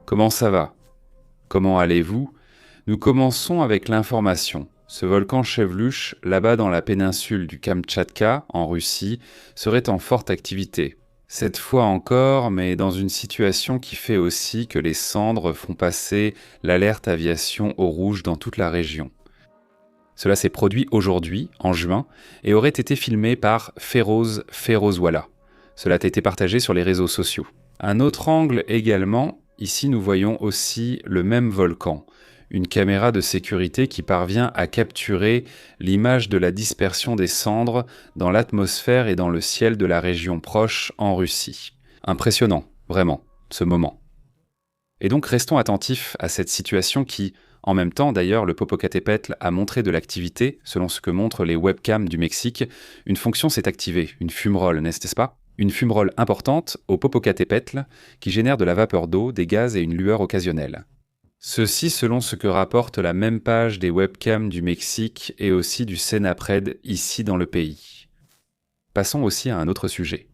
Comment ça va? Comment allez-vous? Nous commençons avec l'information. Ce volcan Chevluch, là-bas dans la péninsule du Kamtchatka, en Russie, serait en forte activité. Cette fois encore, mais dans une situation qui fait aussi que les cendres font passer l'alerte aviation au rouge dans toute la région. Cela s'est produit aujourd'hui, en juin, et aurait été filmé par Feroz Ferozwala. Cela a été partagé sur les réseaux sociaux. Un autre angle également, ici nous voyons aussi le même volcan. Une caméra de sécurité qui parvient à capturer l'image de la dispersion des cendres dans l'atmosphère et dans le ciel de la région proche en Russie. Impressionnant, vraiment, ce moment. Et donc restons attentifs à cette situation qui, en même temps d'ailleurs, le Popocatépetl a montré de l'activité, selon ce que montrent les webcams du Mexique. Une fonction s'est activée, une fumerole, n'est-ce pas? Une fumerole importante au Popocatépetl qui génère de la vapeur d'eau, des gaz et une lueur occasionnelle. Ceci selon ce que rapporte la même page des webcams du Mexique et aussi du Senapred ici dans le pays. Passons aussi à un autre sujet.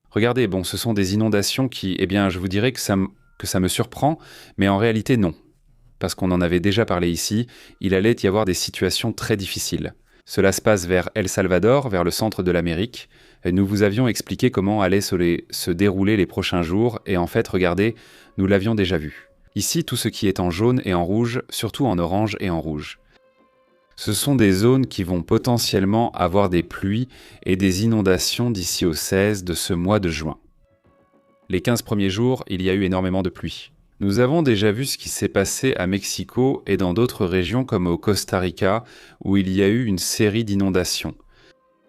Regardez, ce sont des inondations qui, je vous dirais que ça me surprend, mais en réalité non. Parce qu'on en avait déjà parlé ici, il allait y avoir des situations très difficiles. Cela se passe vers El Salvador, vers le centre de l'Amérique. Et nous vous avions expliqué comment allaient se dérouler les prochains jours, et en fait, regardez, nous l'avions déjà vu. Ici, tout ce qui est en jaune et en rouge, surtout en orange et en rouge. Ce sont des zones qui vont potentiellement avoir des pluies et des inondations d'ici au 16 de ce mois de juin. Les 15 premiers jours, il y a eu énormément de pluie. Nous avons déjà vu ce qui s'est passé à Mexico et dans d'autres régions comme au Costa Rica, où il y a eu une série d'inondations.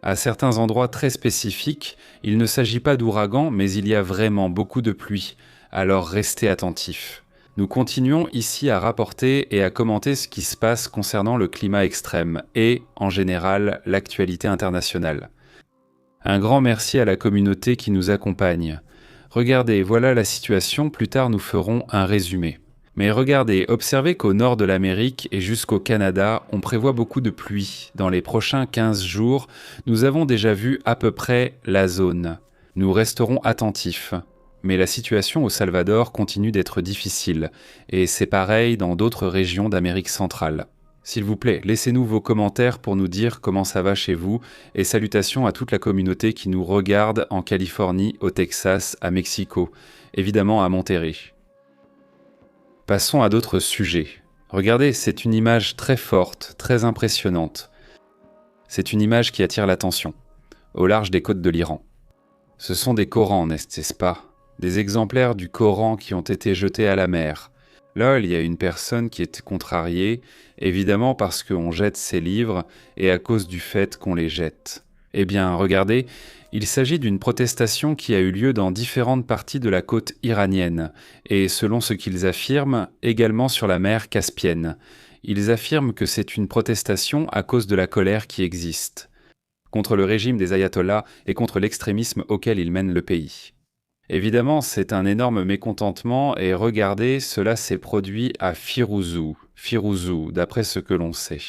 À certains endroits très spécifiques, il ne s'agit pas d'ouragans, mais il y a vraiment beaucoup de pluie, alors restez attentifs. Nous continuons ici à rapporter et à commenter ce qui se passe concernant le climat extrême et, en général, l'actualité internationale. Un grand merci à la communauté qui nous accompagne. Regardez, voilà la situation, plus tard nous ferons un résumé. Mais regardez, observez qu'au nord de l'Amérique et jusqu'au Canada, on prévoit beaucoup de pluie. Dans les prochains 15 jours, nous avons déjà vu à peu près la zone. Nous resterons attentifs. Mais la situation au Salvador continue d'être difficile, et c'est pareil dans d'autres régions d'Amérique centrale. S'il vous plaît, laissez-nous vos commentaires pour nous dire comment ça va chez vous, et salutations à toute la communauté qui nous regarde en Californie, au Texas, à Mexico, évidemment à Monterrey. Passons à d'autres sujets. Regardez, c'est une image très forte, très impressionnante. C'est une image qui attire l'attention, au large des côtes de l'Iran. Ce sont des Corans, n'est-ce pas ? Des exemplaires du Coran qui ont été jetés à la mer. Là, il y a une personne qui est contrariée, évidemment parce qu'on jette ses livres et à cause du fait qu'on les jette. Eh bien, regardez, il s'agit d'une protestation qui a eu lieu dans différentes parties de la côte iranienne, et selon ce qu'ils affirment, également sur la mer Caspienne. Ils affirment que c'est une protestation à cause de la colère qui existe, contre le régime des ayatollahs et contre l'extrémisme auquel ils mènent le pays. Évidemment, c'est un énorme mécontentement et regardez, cela s'est produit à Firouzou, d'après ce que l'on sait.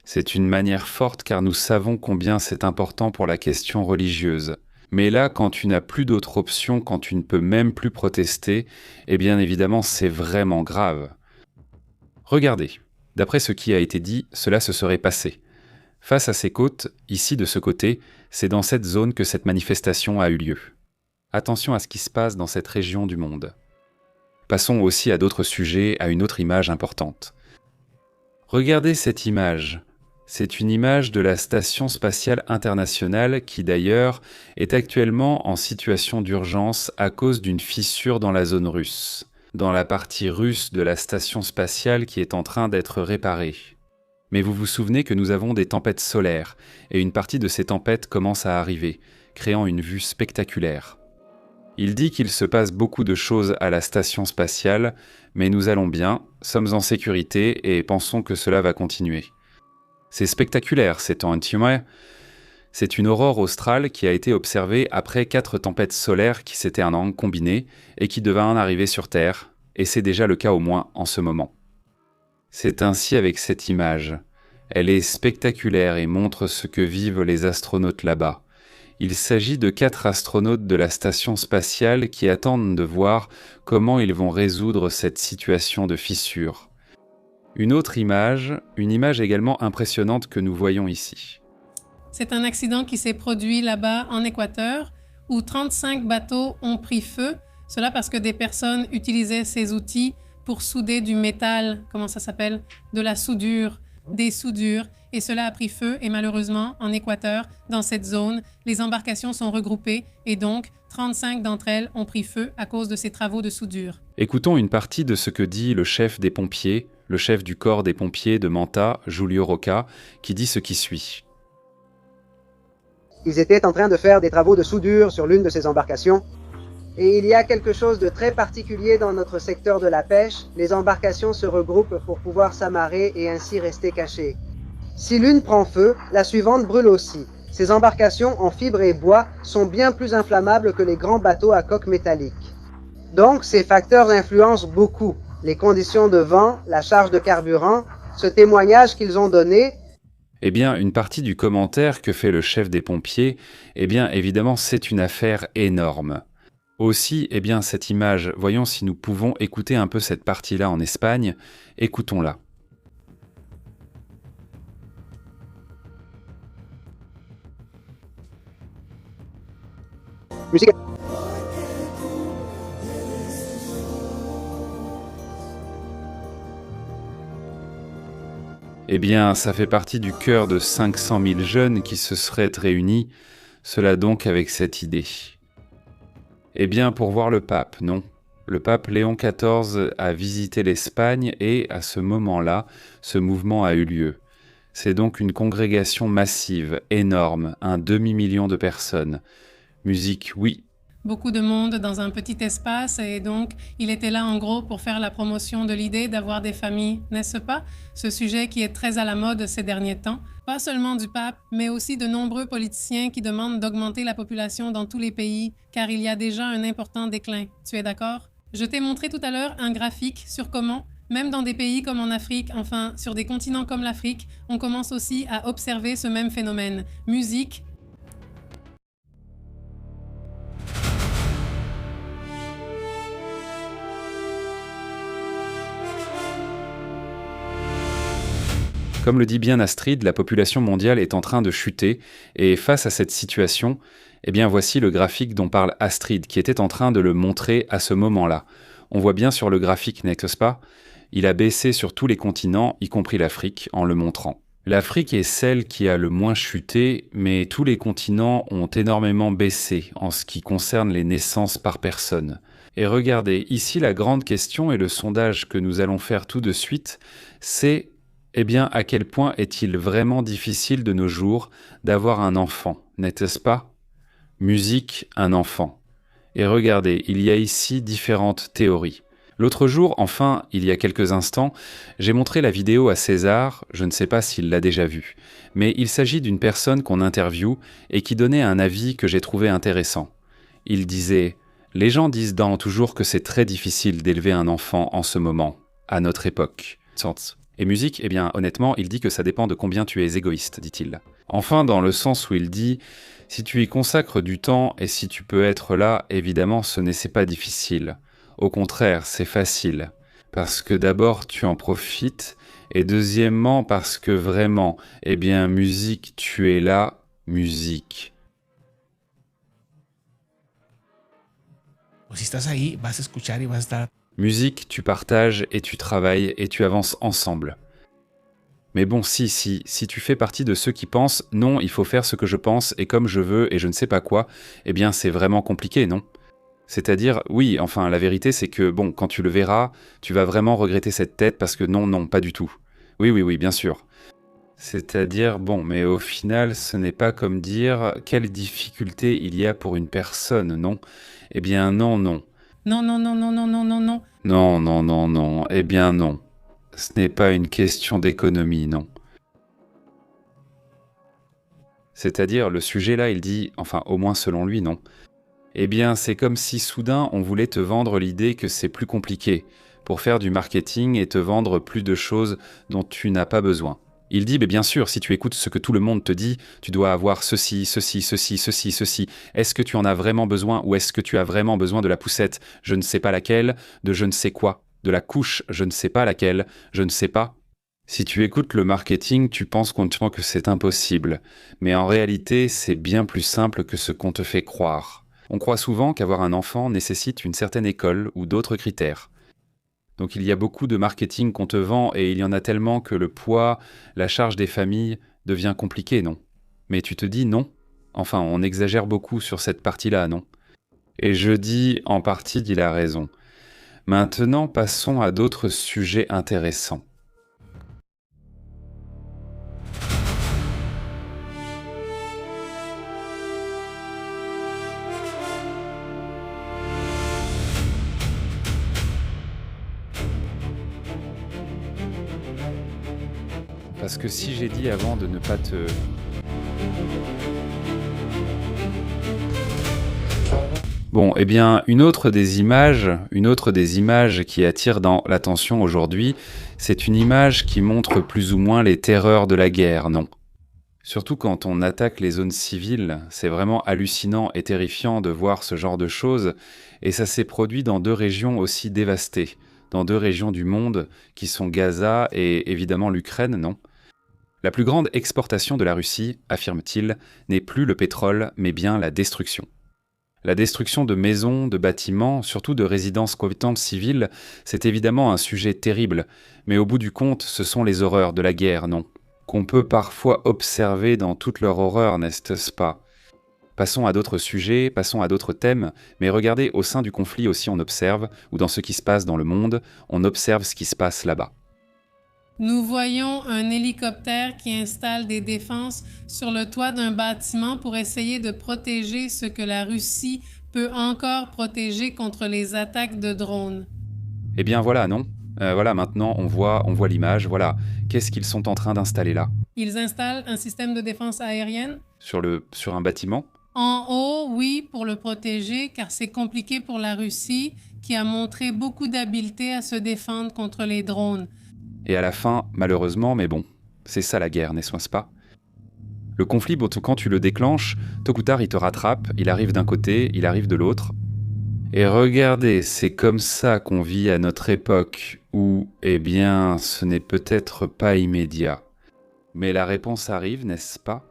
C'est une manière forte car nous savons combien c'est important pour la question religieuse. Mais là, quand tu n'as plus d'autre option, quand tu ne peux même plus protester, eh bien évidemment, c'est vraiment grave. Regardez, d'après ce qui a été dit, cela se serait passé. Face à ces côtes, ici de ce côté, c'est dans cette zone que cette manifestation a eu lieu. Attention à ce qui se passe dans cette région du monde. Passons aussi à d'autres sujets, à une autre image importante. Regardez cette image. C'est une image de la Station spatiale internationale qui d'ailleurs est actuellement en situation d'urgence à cause d'une fissure dans la zone russe, dans la partie russe de la station spatiale qui est en train d'être réparée. Mais vous vous souvenez que nous avons des tempêtes solaires, et une partie de ces tempêtes commence à arriver, créant une vue spectaculaire. Il dit qu'il se passe beaucoup de choses à la station spatiale, mais nous allons bien, sommes en sécurité et pensons que cela va continuer. C'est spectaculaire, c'est une aurore australe qui a été observée après 4 tempêtes solaires qui s'étaient un an combinées et qui devaient en arriver sur Terre, et c'est déjà le cas au moins en ce moment. C'est ainsi avec cette image. Elle est spectaculaire et montre ce que vivent les astronautes là-bas. Il s'agit de 4 astronautes de la station spatiale qui attendent de voir comment ils vont résoudre cette situation de fissure. Une autre image, une image également impressionnante que nous voyons ici. C'est un accident qui s'est produit là-bas en Équateur, où 35 bateaux ont pris feu. Cela parce que des personnes utilisaient ces outils pour souder du métal, comment ça s'appelle? De la soudure, des soudures. Et cela a pris feu et malheureusement, en Équateur, dans cette zone, les embarcations sont regroupées et donc 35 d'entre elles ont pris feu à cause de ces travaux de soudure. Écoutons une partie de ce que dit le chef des pompiers, le chef du corps des pompiers de Manta, Julio Roca, qui dit ce qui suit. Ils étaient en train de faire des travaux de soudure sur l'une de ces embarcations. Et il y a quelque chose de très particulier dans notre secteur de la pêche. Les embarcations se regroupent pour pouvoir s'amarrer et ainsi rester cachées. Si l'une prend feu, la suivante brûle aussi. Ces embarcations en fibres et bois sont bien plus inflammables que les grands bateaux à coque métallique. Donc, ces facteurs influencent beaucoup. Les conditions de vent, la charge de carburant, ce témoignage qu'ils ont donné. Eh bien, une partie du commentaire que fait le chef des pompiers, eh bien, évidemment, c'est une affaire énorme. Aussi, eh bien, cette image, voyons si nous pouvons écouter un peu cette partie-là en Espagne. Écoutons-la. Musique. Eh bien, ça fait partie du cœur de 500 000 jeunes qui se seraient réunis, cela donc avec cette idée. Eh bien, pour voir le pape, non. Le pape Léon XIV a visité l'Espagne et, à ce moment-là, ce mouvement a eu lieu. C'est donc une congrégation massive, énorme, un demi-million de personnes. Musique, oui. Beaucoup de monde dans un petit espace et donc il était là en gros pour faire la promotion de l'idée d'avoir des familles, n'est-ce pas? Ce sujet qui est très à la mode ces derniers temps. Pas seulement du pape, mais aussi de nombreux politiciens qui demandent d'augmenter la population dans tous les pays car il y a déjà un important déclin. Tu es d'accord? Je t'ai montré tout à l'heure un graphique sur comment, même dans des pays comme en Afrique, enfin sur des continents comme l'Afrique, on commence aussi à observer ce même phénomène. Musique, Comme le dit bien Astrid, la population mondiale est en train de chuter, et face à cette situation, eh bien voici le graphique dont parle Astrid, qui était en train de le montrer à ce moment-là. On voit bien sur le graphique, n'est-ce pas? Il a baissé sur tous les continents, y compris l'Afrique, en le montrant. L'Afrique est celle qui a le moins chuté, mais tous les continents ont énormément baissé en ce qui concerne les naissances par personne. Et regardez, ici la grande question et le sondage que nous allons faire tout de suite, c'est eh bien, à quel point est-il vraiment difficile de nos jours d'avoir un enfant, n'est-ce pas? Musique, un enfant. Et regardez, il y a ici différentes théories. L'autre jour, enfin, il y a quelques instants, j'ai montré la vidéo à César, je ne sais pas s'il l'a déjà vue, mais il s'agit d'une personne qu'on interviewe et qui donnait un avis que j'ai trouvé intéressant. Il disait « Les gens disent toujours que c'est très difficile d'élever un enfant en ce moment, à notre époque. » Et musique, eh bien, honnêtement, il dit que ça dépend de combien tu es égoïste, dit-il. Enfin, dans le sens où il dit « Si tu y consacres du temps et si tu peux être là, évidemment, c'est pas difficile. Au contraire, c'est facile. Parce que d'abord, tu en profites, et deuxièmement, parce que vraiment, eh bien, musique, tu es là, musique. » Si estás ahí, vas a escuchar y vas a estar... Musique, tu partages et tu travailles et tu avances ensemble. Mais bon, si tu fais partie de ceux qui pensent « Non, il faut faire ce que je pense et comme je veux et je ne sais pas quoi », eh bien c'est vraiment compliqué, non? C'est-à-dire, oui, enfin la vérité c'est que, bon, quand tu le verras, tu vas vraiment regretter cette tête parce que non, pas du tout. Oui, bien sûr. C'est-à-dire, bon, mais au final, ce n'est pas comme dire « Quelle difficulté il y a pour une personne, non ?» Eh bien non. Non. Non, eh bien non. Ce n'est pas une question d'économie, non. C'est-à-dire, le sujet là, il dit, enfin au moins selon lui, non. Eh bien, c'est comme si soudain on voulait te vendre l'idée que c'est plus compliqué, pour faire du marketing et te vendre plus de choses dont tu n'as pas besoin. Il dit, mais bien sûr, si tu écoutes ce que tout le monde te dit, tu dois avoir ceci, ceci, ceci, ceci, ceci. Est-ce que tu en as vraiment besoin ou est-ce que tu as vraiment besoin de la poussette, je ne sais pas laquelle, de je ne sais quoi, de la couche, je ne sais pas laquelle, je ne sais pas. Si tu écoutes le marketing, tu penses continuellement que c'est impossible. Mais en réalité, c'est bien plus simple que ce qu'on te fait croire. On croit souvent qu'avoir un enfant nécessite une certaine école ou d'autres critères. Donc il y a beaucoup de marketing qu'on te vend et il y en a tellement que le poids, la charge des familles devient compliqué, non? Mais tu te dis non? Enfin, on exagère beaucoup sur cette partie-là, non? Et je dis en partie, il a raison. Maintenant, passons à d'autres sujets intéressants. Parce que si j'ai dit avant de ne pas te... Bon, eh bien, une autre des images qui attire dans l'attention aujourd'hui, c'est une image qui montre plus ou moins les terreurs de la guerre, non? Surtout quand on attaque les zones civiles, c'est vraiment hallucinant et terrifiant de voir ce genre de choses, et ça s'est produit dans 2 régions aussi dévastées, dans 2 régions du monde qui sont Gaza et évidemment l'Ukraine, non? La plus grande exportation de la Russie, affirme-t-il, n'est plus le pétrole, mais bien la destruction. La destruction de maisons, de bâtiments, surtout de résidences cohabitantes civiles, c'est évidemment un sujet terrible, mais au bout du compte, ce sont les horreurs de la guerre, non? Qu'on peut parfois observer dans toute leur horreur, n'est-ce pas? Passons à d'autres sujets, passons à d'autres thèmes, mais regardez, au sein du conflit aussi on observe, ou dans ce qui se passe dans le monde, on observe ce qui se passe là-bas. Nous voyons un hélicoptère qui installe des défenses sur le toit d'un bâtiment pour essayer de protéger ce que la Russie peut encore protéger contre les attaques de drones. Eh bien voilà, non? Voilà, maintenant on voit l'image, voilà. Qu'est-ce qu'ils sont en train d'installer là? Ils installent un système de défense aérienne? Sur un bâtiment? En haut, oui, pour le protéger, car c'est compliqué pour la Russie, qui a montré beaucoup d'habileté à se défendre contre les drones. Et à la fin, malheureusement, mais bon, c'est ça la guerre, n'est-ce pas? Le conflit, bon, quand tu le déclenches, tôt ou tard il te rattrape, il arrive d'un côté, il arrive de l'autre. Et regardez, c'est comme ça qu'on vit à notre époque, où, eh bien, ce n'est peut-être pas immédiat. Mais la réponse arrive, n'est-ce pas?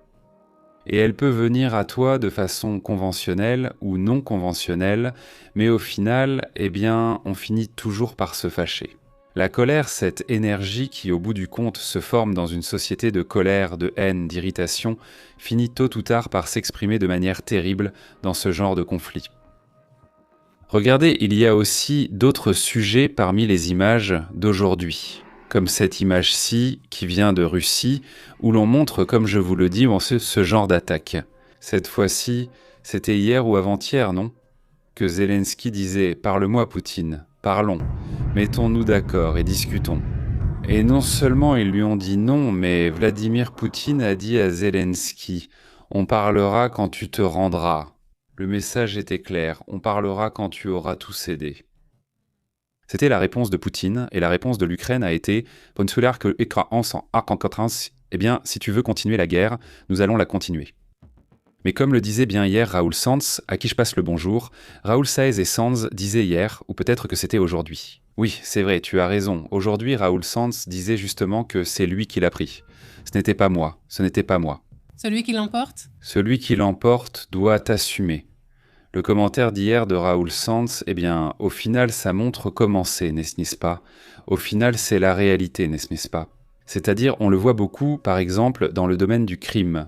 Et elle peut venir à toi de façon conventionnelle ou non conventionnelle, mais au final, eh bien, on finit toujours par se fâcher. La colère, cette énergie qui au bout du compte se forme dans une société de colère, de haine, d'irritation, finit tôt ou tard par s'exprimer de manière terrible dans ce genre de conflit. Regardez, il y a aussi d'autres sujets parmi les images d'aujourd'hui, comme cette image-ci qui vient de Russie, où l'on montre, comme je vous le dis, ce genre d'attaque. Cette fois-ci, c'était hier ou avant-hier, non? Que Zelensky disait « Parle-moi, Poutine, parlons, mettons-nous d'accord et discutons ». Et non seulement ils lui ont dit non, mais Vladimir Poutine a dit à Zelensky « On parlera quand tu te rendras ». Le message était clair, on parlera quand tu auras tout cédé. C'était la réponse de Poutine, et la réponse de l'Ukraine a été « Eh bien, si tu veux continuer la guerre, nous allons la continuer ». Mais comme le disait bien hier Raoul Sanz, à qui je passe le bonjour, Raoul Saez et Sanz disaient hier, ou peut-être que c'était aujourd'hui. Oui, c'est vrai, tu as raison. Aujourd'hui, Raoul Sanz disait justement que c'est lui qui l'a pris. Ce n'était pas moi, ce n'était pas moi. Celui qui l'emporte? Celui qui l'emporte doit assumer. Le commentaire d'hier de Raoul Sanz, eh bien, au final, ça montre comment c'est, n'est-ce pas? Au final, c'est la réalité, n'est-ce pas? C'est-à-dire, on le voit beaucoup, par exemple, dans le domaine du crime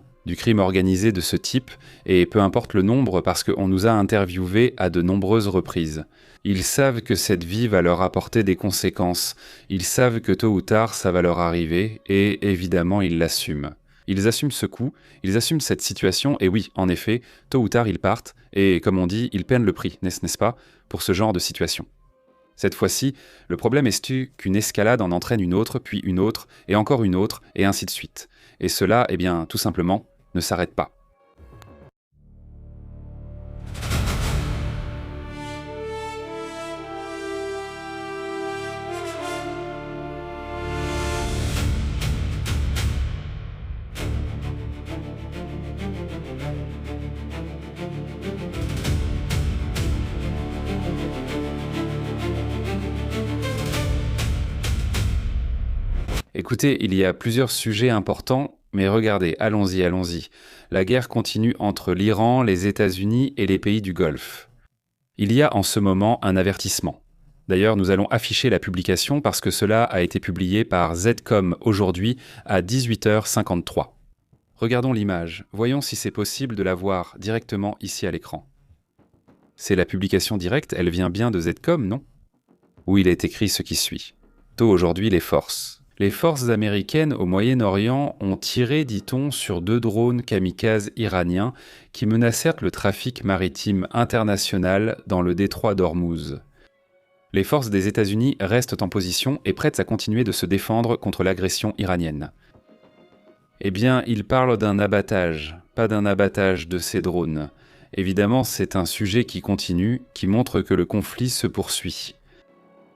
organisé de ce type, et peu importe le nombre, parce qu'on nous a interviewés à de nombreuses reprises. Ils savent que cette vie va leur apporter des conséquences, ils savent que tôt ou tard, ça va leur arriver, et évidemment, ils l'assument. Ils assument ce coup, ils assument cette situation, et oui, en effet, tôt ou tard, ils partent, et comme on dit, ils paient le prix, n'est-ce pas, pour ce genre de situation. Cette fois-ci, le problème est qu'une escalade en entraîne une autre, puis une autre, et encore une autre, et ainsi de suite. Et cela, eh bien, tout simplement, ne s'arrête pas. Écoutez, il y a plusieurs sujets importants, mais regardez, allons-y. La guerre continue entre l'Iran, les États-Unis et les pays du Golfe. Il y a en ce moment un avertissement. D'ailleurs, nous allons afficher la publication parce que cela a été publié par Zcom aujourd'hui à 18h53. Regardons l'image, voyons si c'est possible de la voir directement ici à l'écran. C'est la publication directe, elle vient bien de Zcom, non ? Où il est écrit ce qui suit. Tôt aujourd'hui, les forces. Les forces américaines au Moyen-Orient ont tiré, dit-on, sur 2 drones kamikazes iraniens qui menacèrent le trafic maritime international dans le détroit d'Ormuz. Les forces des États-Unis restent en position et prêtes à continuer de se défendre contre l'agression iranienne. Eh bien, ils parlent d'un abattage, pas d'un abattage de ces drones. Évidemment, c'est un sujet qui continue, qui montre que le conflit se poursuit.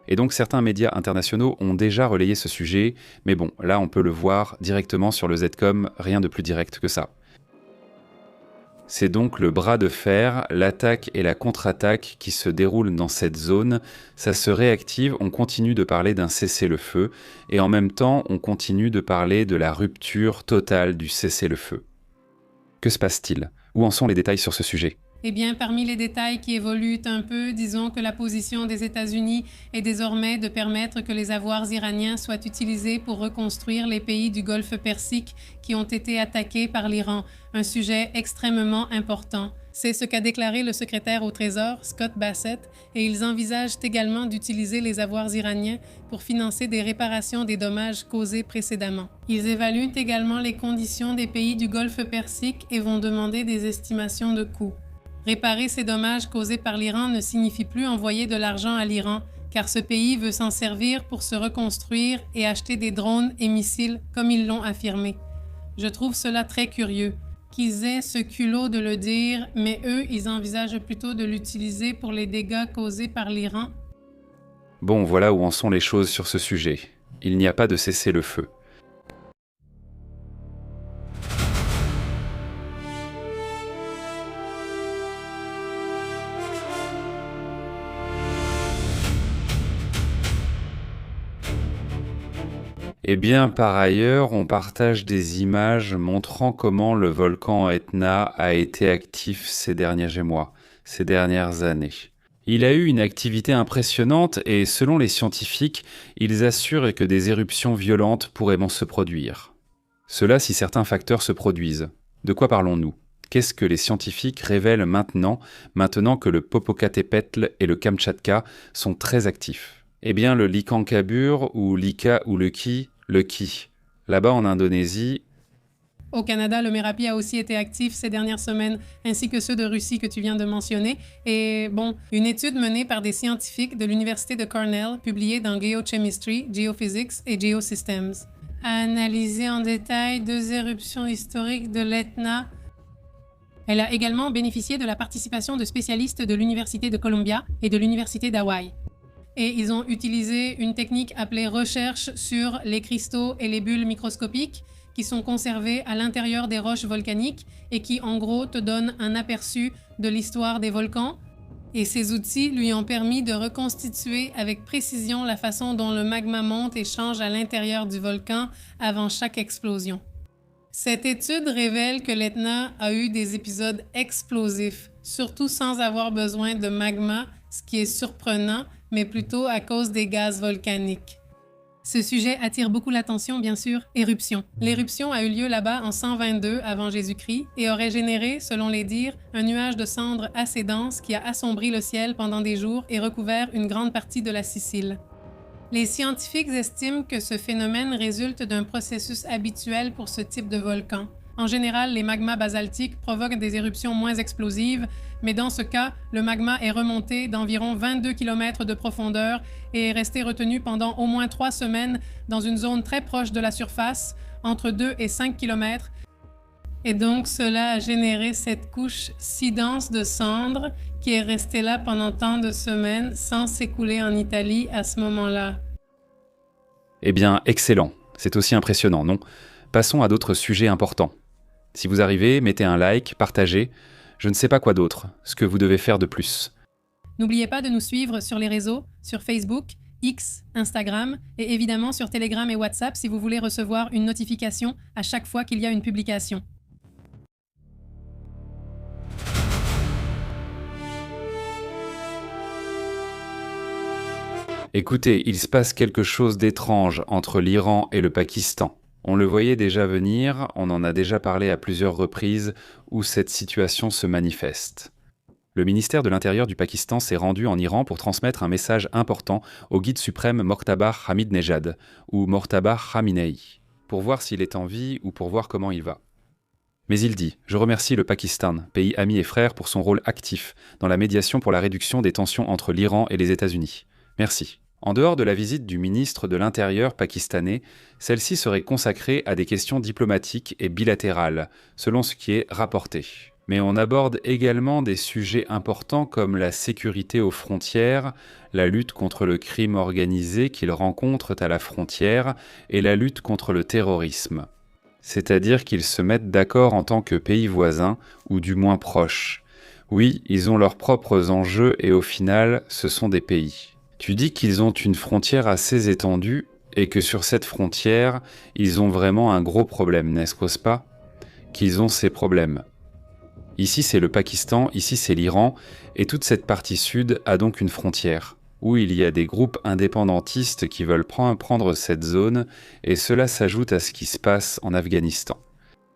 Et donc certains médias internationaux ont déjà relayé ce sujet, mais bon, là on peut le voir directement sur le Zcom, rien de plus direct que ça. C'est donc le bras de fer, l'attaque et la contre-attaque qui se déroulent dans cette zone. Ça se réactive, on continue de parler d'un cessez-le-feu, et en même temps on continue de parler de la rupture totale du cessez-le-feu. Que se passe-t-il ? Où en sont les détails sur ce sujet ? Eh bien, parmi les détails qui évoluent un peu, disons que la position des États-Unis est désormais de permettre que les avoirs iraniens soient utilisés pour reconstruire les pays du Golfe Persique qui ont été attaqués par l'Iran, un sujet extrêmement important. C'est ce qu'a déclaré le secrétaire au Trésor, Scott Bassett, et ils envisagent également d'utiliser les avoirs iraniens pour financer des réparations des dommages causés précédemment. Ils évaluent également les conditions des pays du Golfe Persique et vont demander des estimations de coûts. Réparer ces dommages causés par l'Iran ne signifie plus envoyer de l'argent à l'Iran, car ce pays veut s'en servir pour se reconstruire et acheter des drones et missiles comme ils l'ont affirmé. Je trouve cela très curieux, qu'ils aient ce culot de le dire, mais eux, ils envisagent plutôt de l'utiliser pour les dégâts causés par l'Iran. Bon, voilà où en sont les choses sur ce sujet. Il n'y a pas de cessez-le-feu. Eh bien, par ailleurs, on partage des images montrant comment le volcan Etna a été actif ces derniers mois, ces dernières années. Il a eu une activité impressionnante et, selon les scientifiques, ils assurent que des éruptions violentes pourraient se produire. Cela si certains facteurs se produisent. De quoi parlons-nous ? Qu'est-ce que les scientifiques révèlent maintenant que le Popocatépetl et le Kamtchatka sont très actifs ? Eh bien, le Likankabur ou Lika ou le Ki. Là-bas en Indonésie. Au Canada, le Merapi a aussi été actif ces dernières semaines, ainsi que ceux de Russie que tu viens de mentionner. Et bon, une étude menée par des scientifiques de l'Université de Cornell, publiée dans Geochemistry, Geophysics et Geosystems, a analysé en détail 2 éruptions historiques de l'Etna. Elle a également bénéficié de la participation de spécialistes de l'Université de Columbia et de l'Université d'Hawaï. Et ils ont utilisé une technique appelée recherche sur les cristaux et les bulles microscopiques qui sont conservés à l'intérieur des roches volcaniques et qui, en gros, te donnent un aperçu de l'histoire des volcans. Et ces outils lui ont permis de reconstituer avec précision la façon dont le magma monte et change à l'intérieur du volcan avant chaque explosion. Cette étude révèle que l'Etna a eu des épisodes explosifs, surtout sans avoir besoin de magma, ce qui est surprenant, mais plutôt à cause des gaz volcaniques. Ce sujet attire beaucoup l'attention, bien sûr, éruption. L'éruption a eu lieu là-bas en 122 avant Jésus-Christ et aurait généré, selon les dires, un nuage de cendres assez dense qui a assombri le ciel pendant des jours et recouvert une grande partie de la Sicile. Les scientifiques estiment que ce phénomène résulte d'un processus habituel pour ce type de volcan. En général, les magmas basaltiques provoquent des éruptions moins explosives, mais dans ce cas, le magma est remonté d'environ 22 km de profondeur et est resté retenu pendant au moins 3 semaines dans une zone très proche de la surface, entre 2 et 5 km. Et donc, cela a généré cette couche si dense de cendres qui est restée là pendant tant de semaines sans s'écouler en Italie à ce moment-là. Eh bien, excellent. C'est aussi impressionnant, non ? Passons à d'autres sujets importants. Si vous arrivez, mettez un like, partagez. Je ne sais pas quoi d'autre, ce que vous devez faire de plus. N'oubliez pas de nous suivre sur les réseaux, sur Facebook, X, Instagram et évidemment sur Telegram et WhatsApp si vous voulez recevoir une notification à chaque fois qu'il y a une publication. Écoutez, il se passe quelque chose d'étrange entre l'Iran et le Pakistan. On le voyait déjà venir, on en a déjà parlé à plusieurs reprises où cette situation se manifeste. Le ministère de l'Intérieur du Pakistan s'est rendu en Iran pour transmettre un message important au guide suprême Mojtaba Ahmadinejad, ou Mojtaba Khamenei, pour voir s'il est en vie ou pour voir comment il va. Mais il dit « Je remercie le Pakistan, pays ami et frère, pour son rôle actif dans la médiation pour la réduction des tensions entre l'Iran et les États-Unis. Merci. » En dehors de la visite du ministre de l'Intérieur pakistanais, celle-ci serait consacrée à des questions diplomatiques et bilatérales, selon ce qui est rapporté. Mais on aborde également des sujets importants comme la sécurité aux frontières, la lutte contre le crime organisé qu'ils rencontrent à la frontière et la lutte contre le terrorisme. C'est-à-dire qu'ils se mettent d'accord en tant que pays voisins, ou du moins proches. Oui, ils ont leurs propres enjeux et au final, ce sont des pays. Tu dis qu'ils ont une frontière assez étendue et que sur cette frontière, ils ont vraiment un gros problème, n'est-ce pas? Qu'ils ont ces problèmes. Ici, c'est le Pakistan, ici, c'est l'Iran, et toute cette partie sud a donc une frontière, où il y a des groupes indépendantistes qui veulent prendre cette zone, et cela s'ajoute à ce qui se passe en Afghanistan.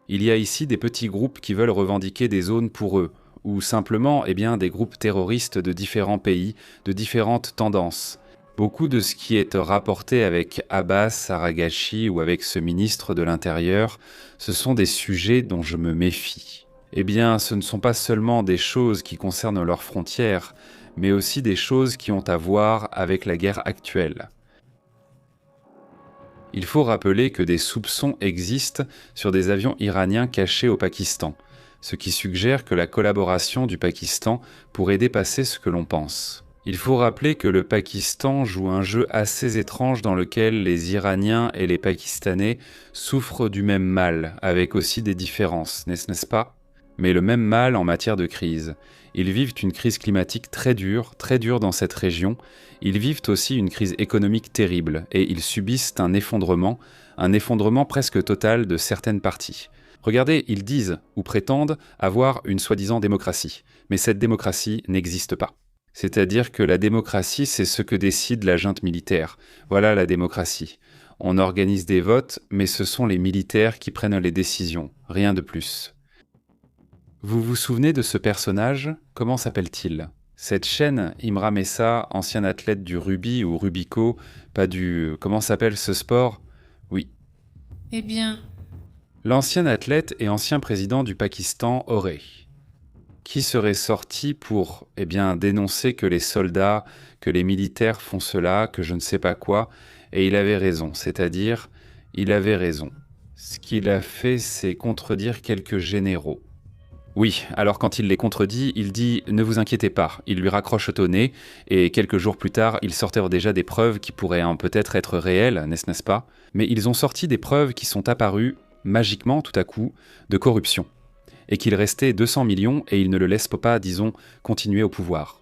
Il y a ici des petits groupes qui veulent revendiquer des zones pour eux, ou simplement des groupes terroristes de différents pays, de différentes tendances. Beaucoup de ce qui est rapporté avec Abbas Araghachi ou avec ce ministre de l'Intérieur, ce sont des sujets dont je me méfie. Ce ne sont pas seulement des choses qui concernent leurs frontières, mais aussi des choses qui ont à voir avec la guerre actuelle. Il faut rappeler que des soupçons existent sur des avions iraniens cachés au Pakistan, ce qui suggère que la collaboration du Pakistan pourrait dépasser ce que l'on pense. Il faut rappeler que le Pakistan joue un jeu assez étrange dans lequel les Iraniens et les Pakistanais souffrent du même mal, avec aussi des différences, n'est-ce pas? Mais le même mal en matière de crise. Ils vivent une crise climatique très dure dans cette région. Ils vivent aussi une crise économique terrible et ils subissent un effondrement presque total de certaines parties. Regardez, ils disent ou prétendent avoir une soi-disant démocratie, mais cette démocratie n'existe pas. C'est-à-dire que la démocratie, c'est ce que décide la junte militaire. Voilà la démocratie. On organise des votes, mais ce sont les militaires qui prennent les décisions, rien de plus. Vous vous souvenez de ce personnage? Comment s'appelle-t-il? Cette chaîne, Imra Messa, ancien athlète du rugby ou Rubico, pas du... Comment s'appelle ce sport? Oui. L'ancien athlète et ancien président du Pakistan aurait, qui serait sorti pour dénoncer que les soldats, que les militaires font cela, que je ne sais pas quoi, et il avait raison, c'est-à-dire, il avait raison. Ce qu'il a fait, c'est contredire quelques généraux. Oui, alors quand il les contredit, il dit « Ne vous inquiétez pas », il lui raccroche au nez, et quelques jours plus tard, il sortait déjà des preuves qui pourraient peut-être être réelles, n'est-ce pas? Mais ils ont sorti des preuves qui sont apparues, magiquement tout à coup, de corruption, et qu'il restait 200 millions et il ne le laisse pas, disons, continuer au pouvoir.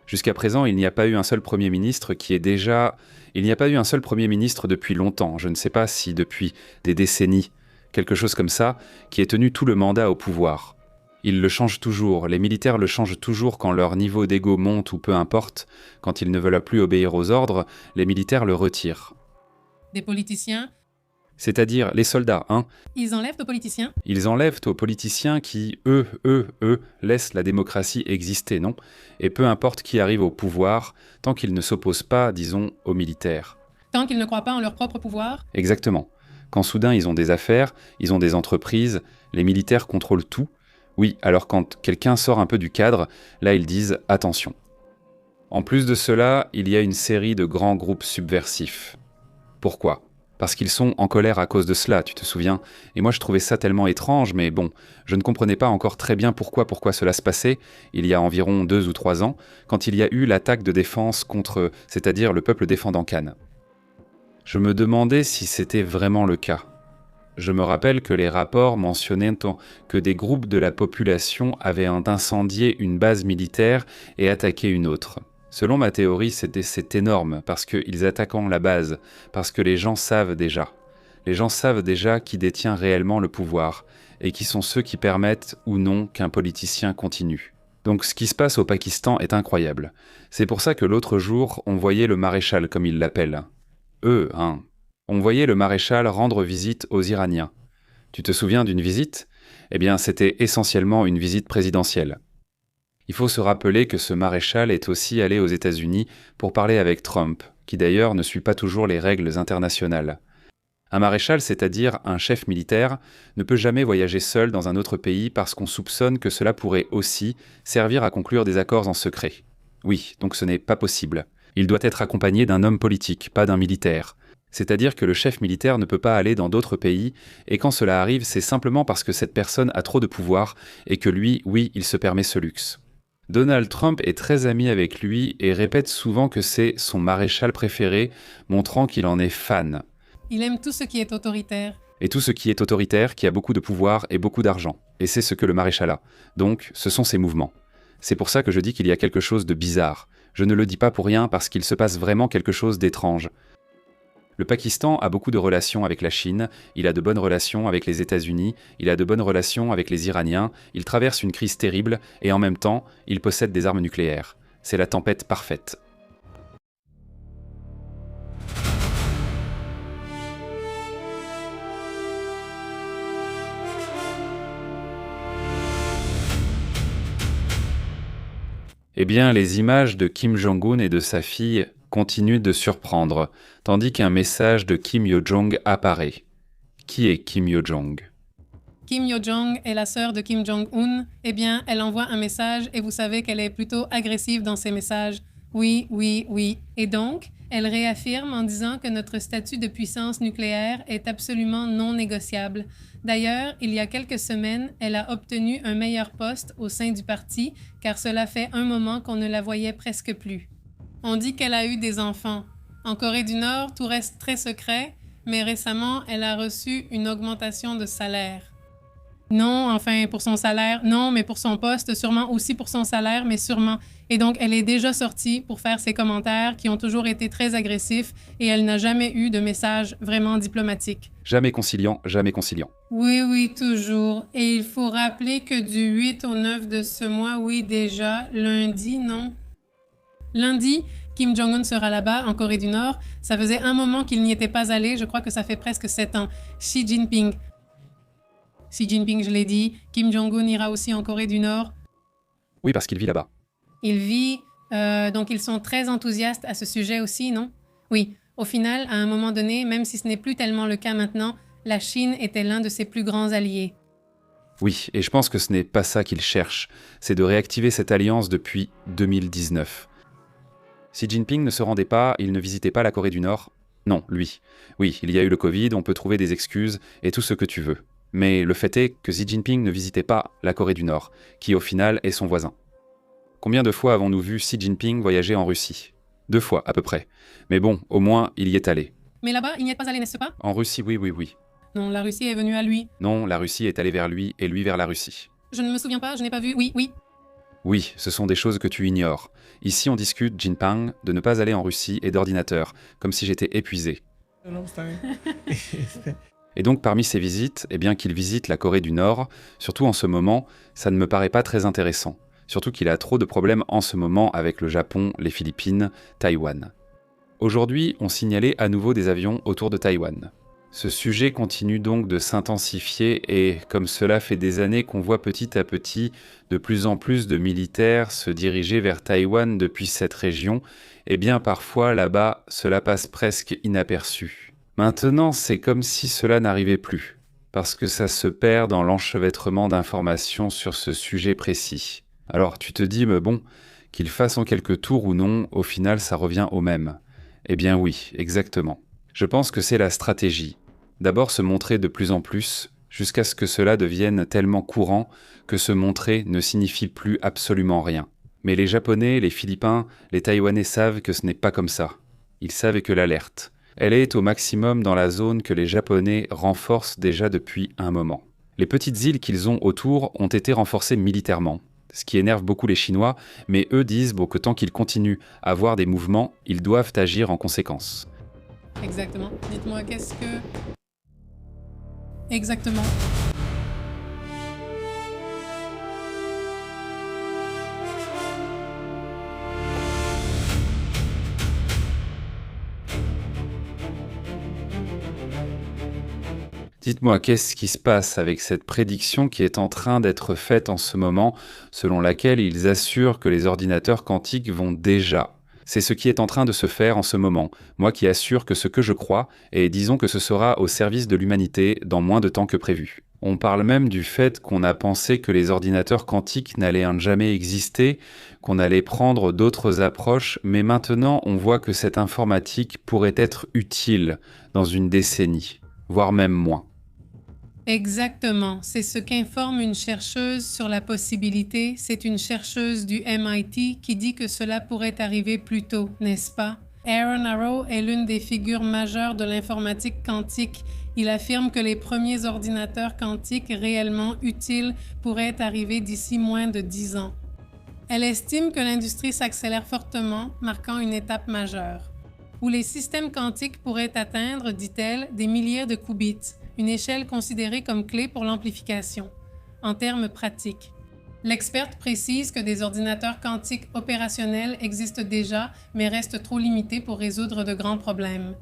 Jusqu'à présent, il n'y a pas eu un seul Premier ministre Il n'y a pas eu un seul Premier ministre depuis longtemps, je ne sais pas si depuis des décennies, quelque chose comme ça, qui ait tenu tout le mandat au pouvoir. Ils le changent toujours, les militaires le changent toujours quand leur niveau d'ego monte ou peu importe, quand ils ne veulent plus obéir aux ordres, les militaires le retirent. Des politiciens? C'est-à-dire les soldats, Ils enlèvent aux politiciens? Ils enlèvent aux politiciens qui, eux, laissent la démocratie exister, non? Et peu importe qui arrive au pouvoir, tant qu'ils ne s'opposent pas, disons, aux militaires. Tant qu'ils ne croient pas en leur propre pouvoir? Exactement. Quand soudain ils ont des affaires, ils ont des entreprises, les militaires contrôlent tout. Oui, alors quand quelqu'un sort un peu du cadre, là ils disent « attention ». En plus de cela, il y a une série de grands groupes subversifs. Pourquoi ? Parce qu'ils sont en colère à cause de cela, tu te souviens? Et moi je trouvais ça tellement étrange, mais bon, je ne comprenais pas encore très bien pourquoi cela se passait, il y a environ 2 ou 3 ans, quand il y a eu l'attaque de défense contre, c'est-à-dire le peuple défendant Cannes. Je me demandais si c'était vraiment le cas. Je me rappelle que les rapports mentionnaient que des groupes de la population avaient incendié une base militaire et attaqué une autre. Selon ma théorie, c'est énorme, parce qu'ils attaquent la base, parce que les gens savent déjà. Les gens savent déjà qui détient réellement le pouvoir, et qui sont ceux qui permettent ou non qu'un politicien continue. Donc ce qui se passe au Pakistan est incroyable. C'est pour ça que l'autre jour, on voyait le maréchal, comme ils l'appellent. On voyait le maréchal rendre visite aux Iraniens. Tu te souviens d'une visite ? Eh bien, c'était essentiellement une visite présidentielle. Il faut se rappeler que ce maréchal est aussi allé aux États-Unis pour parler avec Trump, qui d'ailleurs ne suit pas toujours les règles internationales. Un maréchal, c'est-à-dire un chef militaire, ne peut jamais voyager seul dans un autre pays parce qu'on soupçonne que cela pourrait aussi servir à conclure des accords en secret. Oui, donc ce n'est pas possible. Il doit être accompagné d'un homme politique, pas d'un militaire. C'est-à-dire que le chef militaire ne peut pas aller dans d'autres pays, et quand cela arrive, c'est simplement parce que cette personne a trop de pouvoir, et que lui, oui, il se permet ce luxe. Donald Trump est très ami avec lui et répète souvent que c'est son maréchal préféré, montrant qu'il en est fan. Il aime tout ce qui est autoritaire. Et tout ce qui est autoritaire, qui a beaucoup de pouvoir et beaucoup d'argent. Et c'est ce que le maréchal a. Donc, ce sont ses mouvements. C'est pour ça que je dis qu'il y a quelque chose de bizarre. Je ne le dis pas pour rien parce qu'il se passe vraiment quelque chose d'étrange. Le Pakistan a beaucoup de relations avec la Chine, il a de bonnes relations avec les États-Unis, il a de bonnes relations avec les Iraniens, il traverse une crise terrible et en même temps, il possède des armes nucléaires. C'est la tempête parfaite. Eh bien, les images de Kim Jong-un et de sa fille continuent de surprendre, tandis qu'un message de Kim Yo-jong apparaît. Qui est Kim Yo-jong ? Kim Yo-jong est la sœur de Kim Jong-un. Eh bien, elle envoie un message et vous savez qu'elle est plutôt agressive dans ses messages. Oui, oui, oui. Et donc, elle réaffirme en disant que notre statut de puissance nucléaire est absolument non négociable. D'ailleurs, il y a quelques semaines, elle a obtenu un meilleur poste au sein du parti, car cela fait un moment qu'on ne la voyait presque plus. On dit qu'elle a eu des enfants. En Corée du Nord, tout reste très secret, mais récemment, elle a reçu une augmentation de salaire. Non, enfin, pour son salaire, non, mais pour son poste, sûrement aussi pour son salaire, mais sûrement. Et donc, elle est déjà sortie pour faire ses commentaires qui ont toujours été très agressifs et elle n'a jamais eu de message vraiment diplomatique. Jamais conciliant, jamais conciliant. Oui, oui, toujours. Et il faut rappeler que du 8 au 9 de ce mois, oui, déjà, lundi, non? Lundi, Kim Jong-un sera là-bas, en Corée du Nord. Ça faisait un moment qu'il n'y était pas allé, je crois que ça fait presque 7 ans. Xi Jinping, je l'ai dit. Kim Jong-un ira aussi en Corée du Nord. Oui, parce qu'il vit là-bas. Il vit, donc ils sont très enthousiastes à ce sujet aussi, non? Oui, au final, à un moment donné, même si ce n'est plus tellement le cas maintenant, la Chine était l'un de ses plus grands alliés. Oui, et je pense que ce n'est pas ça qu'il cherche, c'est de réactiver cette alliance depuis 2019. Xi Jinping ne se rendait pas, il ne visitait pas la Corée du Nord. Non, lui. Oui, il y a eu le Covid, on peut trouver des excuses et tout ce que tu veux. Mais le fait est que Xi Jinping ne visitait pas la Corée du Nord, qui au final est son voisin. Combien de fois avons-nous vu Xi Jinping voyager en Russie ? 2 fois à peu près. Mais bon, au moins, il y est allé. Mais là-bas, il n'y est pas allé, n'est-ce pas? En Russie, oui. Non, la Russie est venue à lui. Non, la Russie est allée vers lui et lui vers la Russie. Je ne me souviens pas, je n'ai pas vu. Oui. Oui, ce sont des choses que tu ignores. Ici, on discute, Jinping, de ne pas aller en Russie et d'ordinateur, comme si j'étais épuisé. Et donc, parmi ces visites, eh bien qu'il visite la Corée du Nord, surtout en ce moment, ça ne me paraît pas très intéressant. Surtout qu'il a trop de problèmes en ce moment avec le Japon, les Philippines, Taïwan. Aujourd'hui, on signalait à nouveau des avions autour de Taïwan. Ce sujet continue donc de s'intensifier et, comme cela fait des années qu'on voit petit à petit de plus en plus de militaires se diriger vers Taïwan depuis cette région, eh bien parfois là-bas, cela passe presque inaperçu. Maintenant, c'est comme si cela n'arrivait plus, parce que ça se perd dans l'enchevêtrement d'informations sur ce sujet précis. Alors tu te dis, mais bon, qu'il fasse en quelques tours ou non, au final ça revient au même. Eh bien oui, exactement. Je pense que c'est la stratégie. D'abord se montrer de plus en plus, jusqu'à ce que cela devienne tellement courant que se montrer ne signifie plus absolument rien. Mais les Japonais, les Philippins, les Taïwanais savent que ce n'est pas comme ça. Ils savent que l'alerte, elle est au maximum dans la zone que les Japonais renforcent déjà depuis un moment. Les petites îles qu'ils ont autour ont été renforcées militairement. ce qui énerve beaucoup les Chinois, mais eux disent que tant qu'ils continuent à voir des mouvements, ils doivent agir en conséquence. Exactement. Dites-moi, qu'est-ce que... Exactement. Dites-moi, qu'est-ce qui se passe avec cette prédiction qui est en train d'être faite en ce moment, selon laquelle ils assurent que les ordinateurs quantiques vont déjà? C'est ce qui est en train de se faire en ce moment, moi qui assure que ce que je crois, et disons que ce sera au service de l'humanité dans moins de temps que prévu. On parle même du fait qu'on a pensé que les ordinateurs quantiques n'allaient jamais exister, qu'on allait prendre d'autres approches, mais maintenant on voit que cette informatique pourrait être utile dans une décennie, voire même moins. Exactement. C'est ce qu'informe une chercheuse sur la possibilité. C'est une chercheuse du MIT qui dit que cela pourrait arriver plus tôt, n'est-ce pas? Aaron Arrow est l'une des figures majeures de l'informatique quantique. Il affirme que les premiers ordinateurs quantiques réellement utiles pourraient arriver d'ici moins de 10 ans. Elle estime que l'industrie s'accélère fortement, marquant une étape majeure, où les systèmes quantiques pourraient atteindre, dit-elle, des milliers de qubits, une échelle considérée comme clé pour l'amplification. En termes pratiques, l'experte précise que des ordinateurs quantiques opérationnels existent déjà, mais restent trop limités pour résoudre de grands problèmes.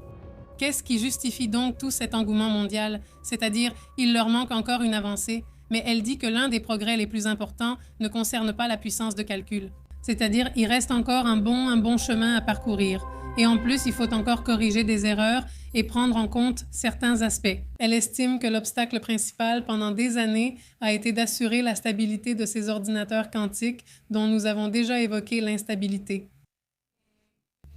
Qu'est-ce qui justifie donc tout cet engouement mondial? C'est-à-dire, il leur manque encore une avancée, mais elle dit que l'un des progrès les plus importants ne concerne pas la puissance de calcul. C'est-à-dire, il reste encore un bon chemin à parcourir. Et en plus, il faut encore corriger des erreurs et prendre en compte certains aspects. Elle estime que l'obstacle principal pendant des années a été d'assurer la stabilité de ces ordinateurs quantiques dont nous avons déjà évoqué l'instabilité.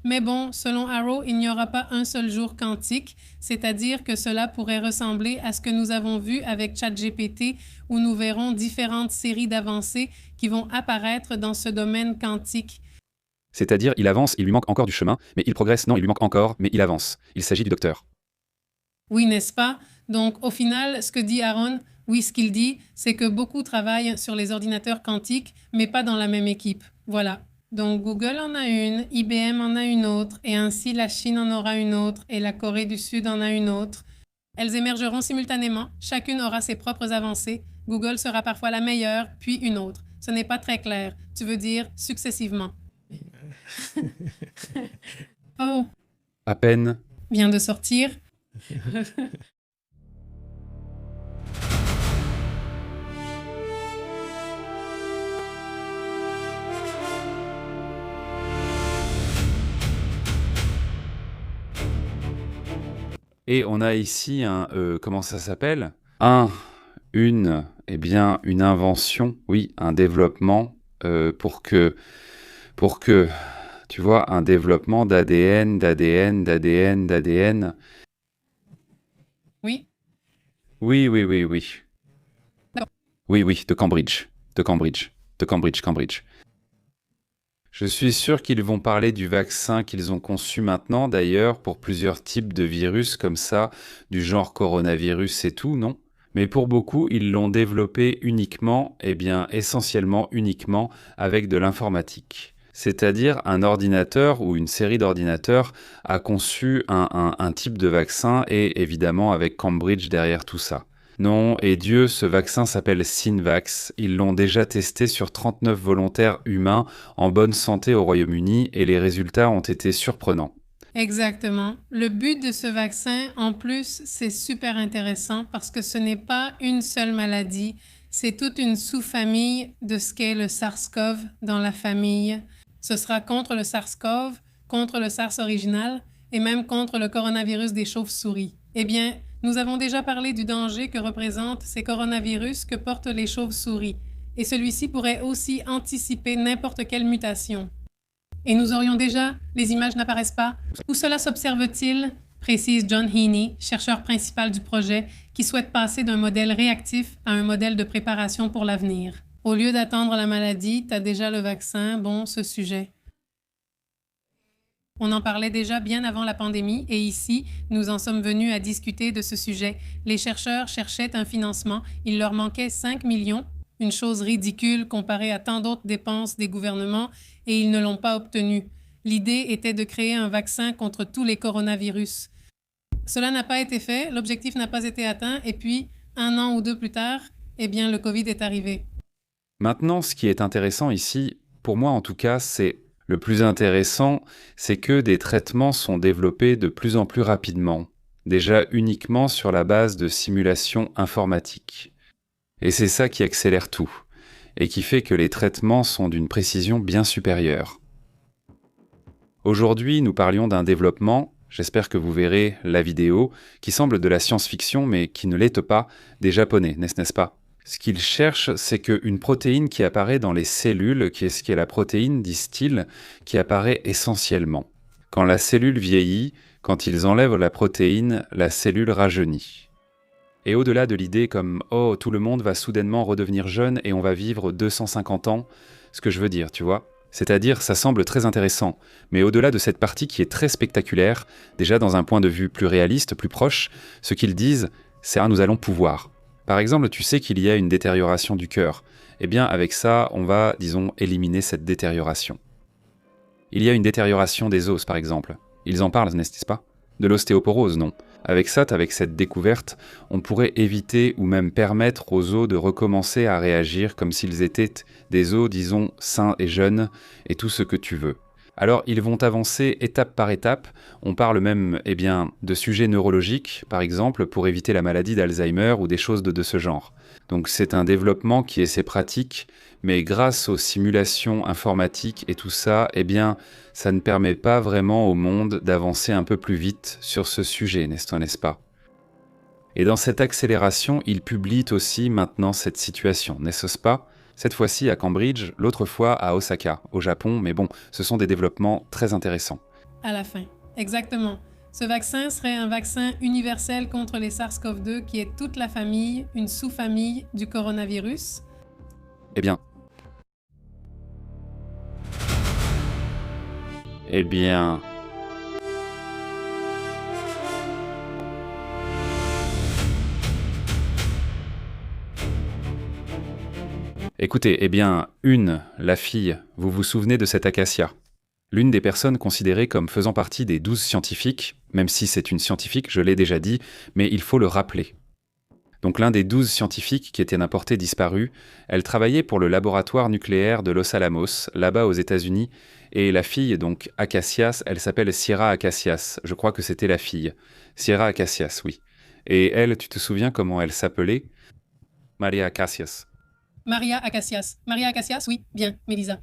Mais bon, selon Arrow, il n'y aura pas un seul jour quantique, c'est-à-dire que cela pourrait ressembler à ce que nous avons vu avec ChatGPT, où nous verrons différentes séries d'avancées qui vont apparaître dans ce domaine quantique. C'est-à-dire, il avance, il lui manque encore du chemin, mais il progresse, non, il lui manque encore, mais il avance. Il s'agit du docteur. Oui, n'est-ce pas? Donc, au final, ce que dit Aaron, oui, ce qu'il dit, c'est que beaucoup travaillent sur les ordinateurs quantiques, mais pas dans la même équipe. Voilà. Donc, Google en a une, IBM en a une autre, et ainsi la Chine en aura une autre, et la Corée du Sud en a une autre. Elles émergeront simultanément, chacune aura ses propres avancées. Google sera parfois la meilleure, puis une autre. Ce n'est pas très clair. Tu veux dire successivement. Oh, À peine. vient de sortir. Et on a ici comment ça s'appelle? Une invention, oui, un développement pour que, tu vois, un développement d'ADN. Oui. Oui. Non. Oui, de Cambridge. Je suis sûr qu'ils vont parler du vaccin qu'ils ont conçu maintenant, d'ailleurs, pour plusieurs types de virus comme ça, du genre coronavirus et tout, non? Mais pour beaucoup, ils l'ont développé essentiellement uniquement avec de l'informatique. C'est-à-dire un ordinateur ou une série d'ordinateurs a conçu un type de vaccin et évidemment avec Cambridge derrière tout ça. Non, et Dieu, ce vaccin s'appelle Synvax. Ils l'ont déjà testé sur 39 volontaires humains en bonne santé au Royaume-Uni et les résultats ont été surprenants. Exactement. Le but de ce vaccin, en plus, c'est super intéressant parce que ce n'est pas une seule maladie, c'est toute une sous-famille de ce qu'est le SARS-CoV dans la famille. Ce sera contre le SARS-CoV, contre le SARS original et même contre le coronavirus des chauves-souris. Eh bien, nous avons déjà parlé du danger que représentent ces coronavirus que portent les chauves-souris, et celui-ci pourrait aussi anticiper n'importe quelle mutation. Et nous aurions déjà, les images n'apparaissent pas. Où cela s'observe-t-il? Précise John Heaney, chercheur principal du projet, qui souhaite passer d'un modèle réactif à un modèle de préparation pour l'avenir. Au lieu d'attendre la maladie, t'as déjà le vaccin, bon, ce sujet. On en parlait déjà bien avant la pandémie et ici, nous en sommes venus à discuter de ce sujet. Les chercheurs cherchaient un financement, il leur manquait 5 millions Une chose ridicule comparée à tant d'autres dépenses des gouvernements et ils ne l'ont pas obtenue. L'idée était de créer un vaccin contre tous les coronavirus. Cela n'a pas été fait, l'objectif n'a pas été atteint et puis, 1 an ou 2 plus tard, eh bien, le Covid est arrivé. Maintenant, ce qui est intéressant ici, pour moi en tout cas, c'est le plus intéressant, c'est que des traitements sont développés de plus en plus rapidement, déjà uniquement sur la base de simulations informatiques. Et c'est ça qui accélère tout, et qui fait que les traitements sont d'une précision bien supérieure. Aujourd'hui, nous parlions d'un développement, j'espère que vous verrez la vidéo, qui semble de la science-fiction mais qui ne l'est pas, des Japonais, n'est-ce pas? Ce qu'ils cherchent, c'est qu'une protéine qui apparaît dans les cellules, qui est la protéine, disent-ils, qui apparaît essentiellement. Quand la cellule vieillit, quand ils enlèvent la protéine, la cellule rajeunit. Et au-delà de l'idée comme « Oh, tout le monde va soudainement redevenir jeune et on va vivre 250 ans », ce que je veux dire, tu vois? C'est-à-dire, ça semble très intéressant, mais au-delà de cette partie qui est très spectaculaire, déjà dans un point de vue plus réaliste, plus proche, ce qu'ils disent, c'est « Ah, nous allons pouvoir ». Par exemple, tu sais qu'il y a une détérioration du cœur. Eh bien, avec ça, on va, disons, éliminer cette détérioration. Il y a une détérioration des os, par exemple. Ils en parlent, n'est-ce pas? De l'ostéoporose, non. Avec ça, avec cette découverte, on pourrait éviter ou même permettre aux os de recommencer à réagir comme s'ils étaient des os, disons, sains et jeunes, et tout ce que tu veux. Alors, ils vont avancer étape par étape. On parle même, eh bien, de sujets neurologiques, par exemple, pour éviter la maladie d'Alzheimer ou des choses de ce genre. Donc, c'est un développement qui est assez pratique, mais grâce aux simulations informatiques et tout ça, eh bien, ça ne permet pas vraiment au monde d'avancer un peu plus vite sur ce sujet, n'est-ce pas? Et dans cette accélération, ils publient aussi maintenant cette situation, n'est-ce pas? Cette fois-ci à Cambridge, l'autre fois à Osaka, au Japon, mais bon, ce sont des développements très intéressants. À la fin, exactement. Ce vaccin serait un vaccin universel contre les SARS-CoV-2 qui est toute la famille, une sous-famille du coronavirus. Eh bien... Écoutez, la fille, vous vous souvenez de cette Acacia? L'une des personnes considérées comme faisant partie des 12 scientifiques, même si c'est une scientifique, je l'ai déjà dit, mais il faut le rappeler. Donc l'un des 12 scientifiques qui était un porté disparu, elle travaillait pour le laboratoire nucléaire de Los Alamos, là-bas aux États-Unis, et la fille, donc Acacias, elle s'appelle Sierra Acacias, je crois que c'était la fille. Sierra Acacias, oui. Et elle, tu te souviens comment elle s'appelait? Maria Acacias. Maria Acacias. Maria Acacias, oui, bien, Mélisa.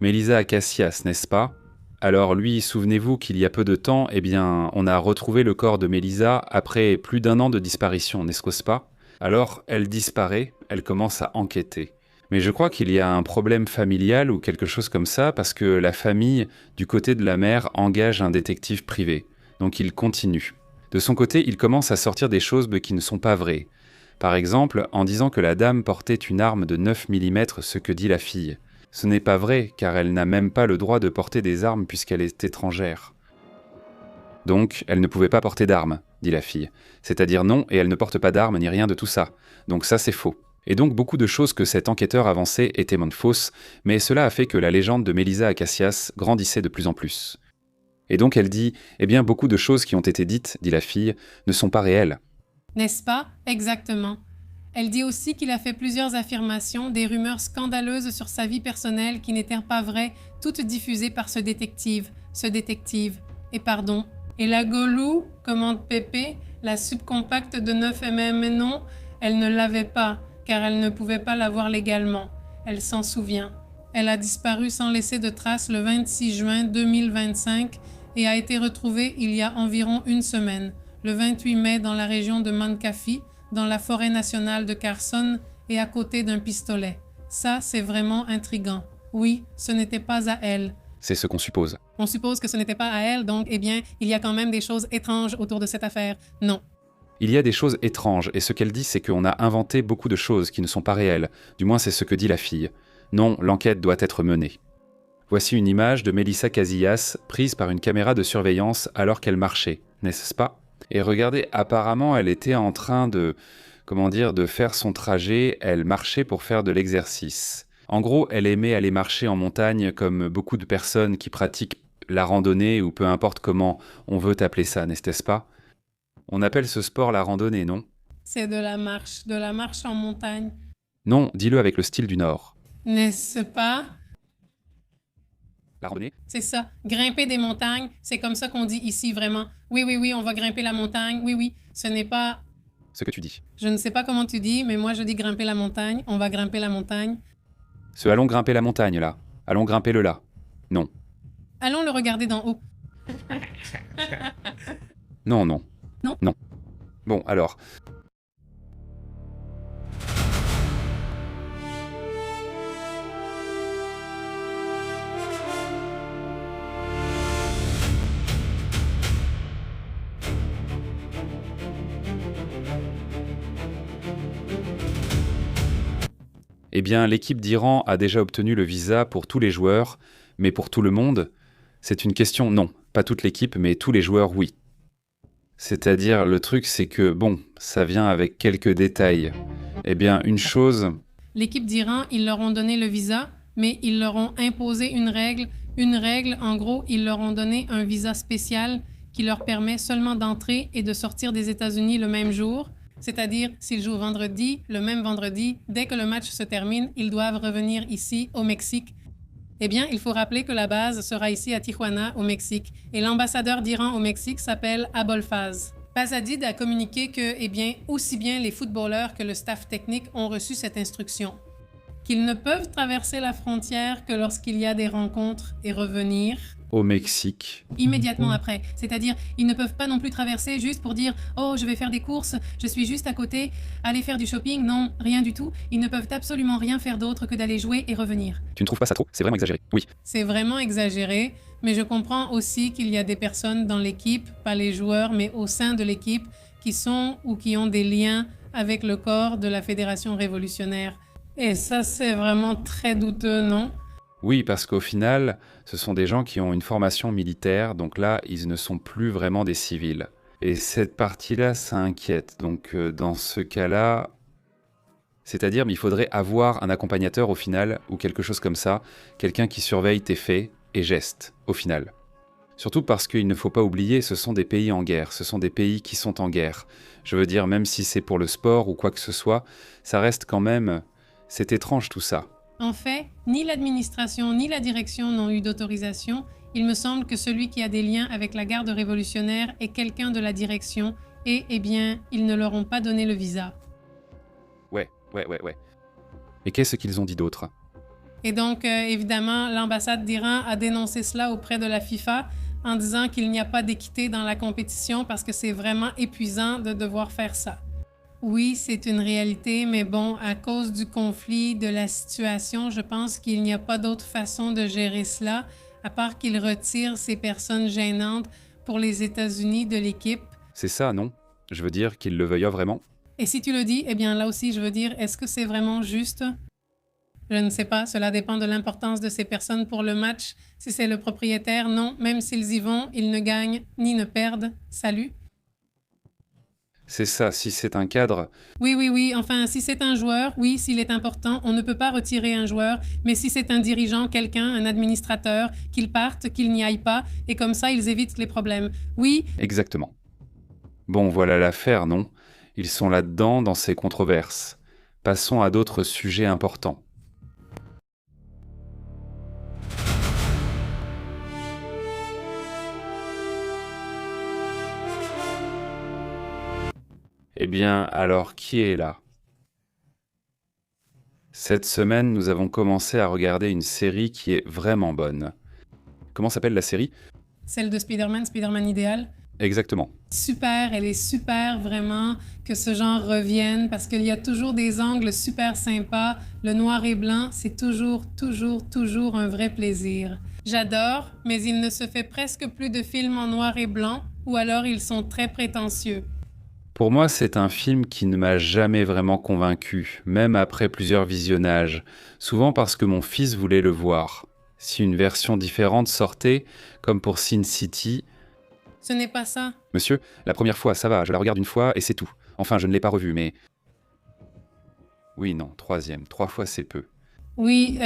Mélisa Acacias, n'est-ce pas? Alors lui, souvenez-vous qu'il y a peu de temps, eh bien, on a retrouvé le corps de Mélisa après plus d'1 an de disparition, n'est-ce pas? Alors, elle disparaît, elle commence à enquêter. Mais je crois qu'il y a un problème familial ou quelque chose comme ça, parce que la famille, du côté de la mère, engage un détective privé. Donc il continue. De son côté, il commence à sortir des choses qui ne sont pas vraies. Par exemple, en disant que la dame portait une arme de 9 mm, ce que dit la fille. Ce n'est pas vrai, car elle n'a même pas le droit de porter des armes puisqu'elle est étrangère. Donc, elle ne pouvait pas porter d'armes, dit la fille. C'est-à-dire non, et elle ne porte pas d'armes ni rien de tout ça. Donc ça, c'est faux. Et donc, beaucoup de choses que cet enquêteur avançait étaient fausses, mais cela a fait que la légende de Mélisa Acacias grandissait de plus en plus. Et donc, elle dit, eh bien, beaucoup de choses qui ont été dites, dit la fille, ne sont pas réelles. N'est-ce pas? Exactement. Elle dit aussi qu'il a fait plusieurs affirmations, des rumeurs scandaleuses sur sa vie personnelle qui n'étaient pas vraies, toutes diffusées par ce détective. Et pardon. Et la Golou, commande Pépé, la subcompacte de 9 mm, mais non, elle ne l'avait pas, car elle ne pouvait pas l'avoir légalement. Elle s'en souvient. Elle a disparu sans laisser de traces le 26 juin 2025 et a été retrouvée il y a environ 1 semaine, le 28 mai dans la région de Mankafi, dans la forêt nationale de Carson et à côté d'un pistolet. Ça, c'est vraiment intriguant. Oui, ce n'était pas à elle. C'est ce qu'on suppose. On suppose que ce n'était pas à elle, donc, eh bien, il y a quand même des choses étranges autour de cette affaire. Non. Il y a des choses étranges, et ce qu'elle dit, c'est qu'on a inventé beaucoup de choses qui ne sont pas réelles. Du moins, c'est ce que dit la fille. Non, l'enquête doit être menée. Voici une image de Melissa Casillas, prise par une caméra de surveillance alors qu'elle marchait, n'est-ce pas? Et regardez, apparemment, elle était en train de de faire son trajet, elle marchait pour faire de l'exercice. En gros, elle aimait aller marcher en montagne comme beaucoup de personnes qui pratiquent la randonnée ou peu importe comment on veut appeler ça, n'est-ce pas? On appelle ce sport la randonnée, non? C'est de la marche en montagne, Non, dis-le avec le style du Nord. n'est-ce pas? La randonnée? C'est ça, grimper des montagnes, c'est comme ça qu'on dit ici vraiment. Oui, oui, oui, on va grimper la montagne, oui, oui. Ce n'est pas, Ce que tu dis. je ne sais pas comment tu dis, mais moi je dis grimper la montagne, on va grimper la montagne. Ce allons grimper la montagne, là. Allons grimper le là. Non. Allons le regarder d'en haut. Non, non. Non. Non. Bon, alors. Eh bien, l'équipe d'Iran a déjà obtenu le visa pour tous les joueurs, mais pour tout le monde, c'est une question non. Pas toute l'équipe, mais tous les joueurs, oui. C'est-à-dire, le truc, c'est que, bon, ça vient avec quelques détails. Eh bien, une chose... L'équipe d'Iran, ils leur ont donné le visa, mais ils leur ont imposé une règle. Une règle, en gros, ils leur ont donné un visa spécial qui leur permet seulement d'entrer et de sortir des États-Unis le même jour. C'est-à-dire, s'ils jouent vendredi, le même vendredi, dès que le match se termine, ils doivent revenir ici, au Mexique. Eh bien, il faut rappeler que la base sera ici à Tijuana, au Mexique, et l'ambassadeur d'Iran au Mexique s'appelle Abolfaz. Bazadid a communiqué que, eh bien, aussi bien les footballeurs que le staff technique ont reçu cette instruction. Qu'ils ne peuvent traverser la frontière que lorsqu'il y a des rencontres et revenir Au Mexique. immédiatement après. C'est-à-dire, ils ne peuvent pas non plus traverser juste pour dire « Oh, je vais faire des courses, je suis juste à côté, aller faire du shopping ». Non, rien du tout. Ils ne peuvent absolument rien faire d'autre que d'aller jouer et revenir. Tu ne trouves pas ça trop? C'est vraiment exagéré. Oui. C'est vraiment exagéré, mais je comprends aussi qu'il y a des personnes dans l'équipe, pas les joueurs, mais au sein de l'équipe, qui sont ou qui ont des liens avec le corps de la Fédération révolutionnaire. Et ça, c'est vraiment très douteux, non? Oui, parce qu'au final, ce sont des gens qui ont une formation militaire, donc là, ils ne sont plus vraiment des civils. Et cette partie-là, ça inquiète. Donc dans ce cas-là, c'est-à-dire, il faudrait avoir un accompagnateur au final, ou quelque chose comme ça, quelqu'un qui surveille tes faits et gestes, au final. Surtout parce qu'il ne faut pas oublier, ce sont des pays en guerre, ce sont des pays qui sont en guerre. Je veux dire, même si c'est pour le sport ou quoi que ce soit, ça reste quand même... C'est étrange tout ça. En fait, ni l'administration ni la direction n'ont eu d'autorisation. Il me semble que celui qui a des liens avec la garde révolutionnaire est quelqu'un de la direction et, eh bien, ils ne leur ont pas donné le visa. Ouais. Et qu'est-ce qu'ils ont dit d'autre? Et donc, évidemment, l'ambassade d'Iran a dénoncé cela auprès de la FIFA en disant qu'il n'y a pas d'équité dans la compétition parce que c'est vraiment épuisant de devoir faire ça. Oui, c'est une réalité, mais bon, à cause du conflit, de la situation, je pense qu'il n'y a pas d'autre façon de gérer cela, à part qu'ils retirent ces personnes gênantes pour les États-Unis de l'équipe. C'est ça, non? Je veux dire qu'ils le veuillent vraiment. Et si tu le dis, eh bien là aussi, je veux dire, est-ce que c'est vraiment juste? Je ne sais pas, cela dépend de l'importance de ces personnes pour le match. Si c'est le propriétaire, non, même s'ils y vont, ils ne gagnent ni ne perdent. Salut. C'est ça, si c'est un cadre... Oui, enfin, si c'est un joueur, oui, s'il est important, on ne peut pas retirer un joueur, mais si c'est un dirigeant, quelqu'un, un administrateur, qu'ils partent, qu'ils n'y aillent pas, et comme ça, ils évitent les problèmes. Oui. Exactement. Bon, voilà l'affaire, non? Ils sont là-dedans, dans ces controverses. Passons à d'autres sujets importants. Eh bien, alors, qui est là? Cette semaine, nous avons commencé à regarder une série qui est vraiment bonne. Comment s'appelle la série? Celle de Spider-Man, Spider-Man idéal. Exactement. Super, elle est super vraiment que ce genre revienne parce qu'il y a toujours des angles super sympas. Le noir et blanc, c'est toujours un vrai plaisir. J'adore, mais il ne se fait presque plus de films en noir et blanc ou alors ils sont très prétentieux. Pour moi, c'est un film qui ne m'a jamais vraiment convaincu, même après plusieurs visionnages, souvent parce que mon fils voulait le voir. Si une version différente sortait, comme pour Sin City... Ce n'est pas ça. Monsieur, la première fois, ça va, je la regarde une fois et c'est tout. Enfin, je ne l'ai pas revue, mais... Oui, non, troisième. 3 fois c'est peu. Oui,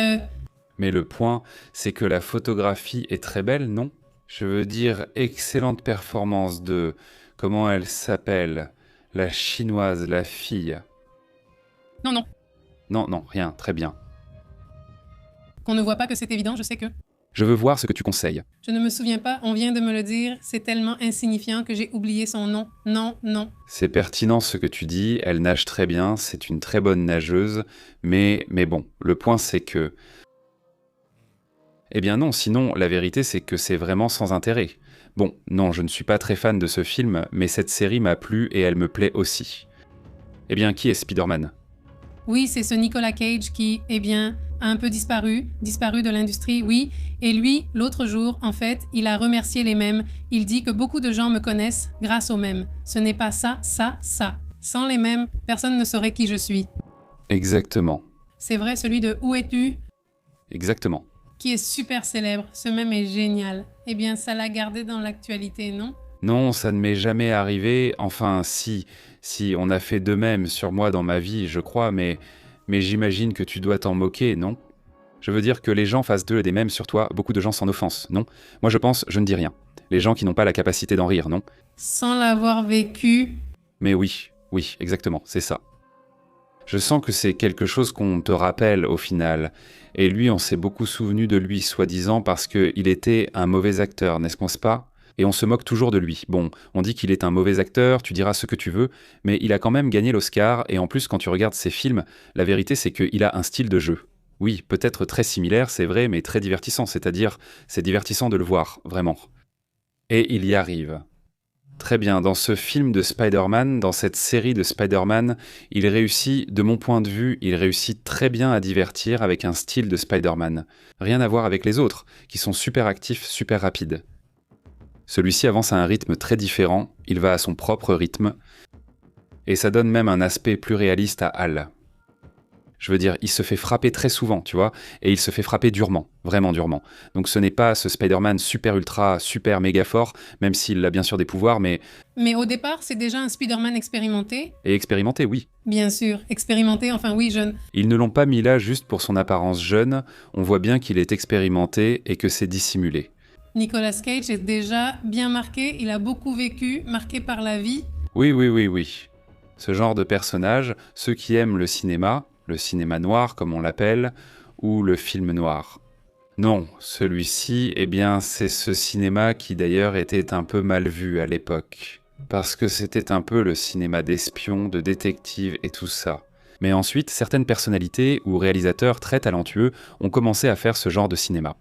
Mais le point, c'est que la photographie est très belle, non? Je veux dire, excellente performance de... Comment elle s'appelle? La chinoise, la fille. non, non, Non, non, rien, très bien. qu'on ne voit pas que c'est évident, je sais que. Je veux voir ce que tu conseilles. Je ne me souviens pas, on vient de me le dire, c'est tellement insignifiant que j'ai oublié son nom. Non, non. C'est pertinent ce que tu dis, elle nage très bien, c'est une très bonne nageuse, mais bon, le point c'est que... Eh bien non, sinon, la vérité c'est que c'est vraiment sans intérêt. Bon, non, je ne suis pas très fan de ce film, mais cette série m'a plu et elle me plaît aussi. Eh bien, qui est Spider-Man? Oui, c'est ce Nicolas Cage qui, eh bien, a un peu disparu de l'industrie, oui. Et lui, l'autre jour, en fait, il a remercié les mêmes. Il dit que beaucoup de gens me connaissent grâce aux mêmes. Ce n'est pas ça, ça, ça. Sans les mêmes, personne ne saurait qui je suis. Exactement, C'est vrai, celui de Où es-tu? exactement. Qui est super célèbre. Ce même est génial. Eh bien, ça l'a gardé dans l'actualité, non? Non, ça ne m'est jamais arrivé, enfin si, on a fait de même sur moi dans ma vie, je crois, mais j'imagine que tu dois t'en moquer, non? Je veux dire que les gens fassent d'eux des mèmes sur toi, beaucoup de gens s'en offensent, non? Moi je ne dis rien. Les gens qui n'ont pas la capacité d'en rire, non? Sans l'avoir vécu. Mais oui, exactement, c'est ça. Je sens que c'est quelque chose qu'on te rappelle au final. Et lui, on s'est beaucoup souvenu de lui, soi-disant, parce qu'il était un mauvais acteur, n'est-ce pas? Et on se moque toujours de lui. Bon, on dit qu'il est un mauvais acteur, tu diras ce que tu veux, mais il a quand même gagné l'Oscar, et en plus, quand tu regardes ses films, la vérité c'est qu'il a un style de jeu. Oui, peut-être très similaire, c'est vrai, mais très divertissant, c'est-à-dire, c'est divertissant de le voir, vraiment. Et il y arrive. Très bien, dans ce film de Spider-Man, dans cette série de Spider-Man, il réussit, de mon point de vue, il réussit très bien à divertir avec un style de Spider-Man. Rien à voir avec les autres, qui sont super actifs, super rapides. Celui-ci avance à un rythme très différent, il va à son propre rythme, et ça donne même un aspect plus réaliste à Hal. Je veux dire, il se fait frapper très souvent, tu vois, et il se fait frapper durement, vraiment durement. Donc ce n'est pas ce Spider-Man super ultra, super méga fort, même s'il a bien sûr des pouvoirs, mais... Mais au départ, c'est déjà un Spider-Man expérimenté. Et expérimenté, oui. Bien sûr, expérimenté, enfin oui, jeune. Ils ne l'ont pas mis là juste pour son apparence jeune, on voit bien qu'il est expérimenté et que c'est dissimulé. Nicolas Cage est déjà bien marqué, il a beaucoup vécu, marqué par la vie. Oui. Ce genre de personnage, ceux qui aiment le cinéma noir comme on l'appelle, ou le film noir. Non, celui-ci, eh bien, c'est ce cinéma qui d'ailleurs était un peu mal vu à l'époque. Parce que c'était un peu le cinéma d'espions, de détectives et tout ça. Mais ensuite, certaines personnalités ou réalisateurs très talentueux ont commencé à faire ce genre de cinéma.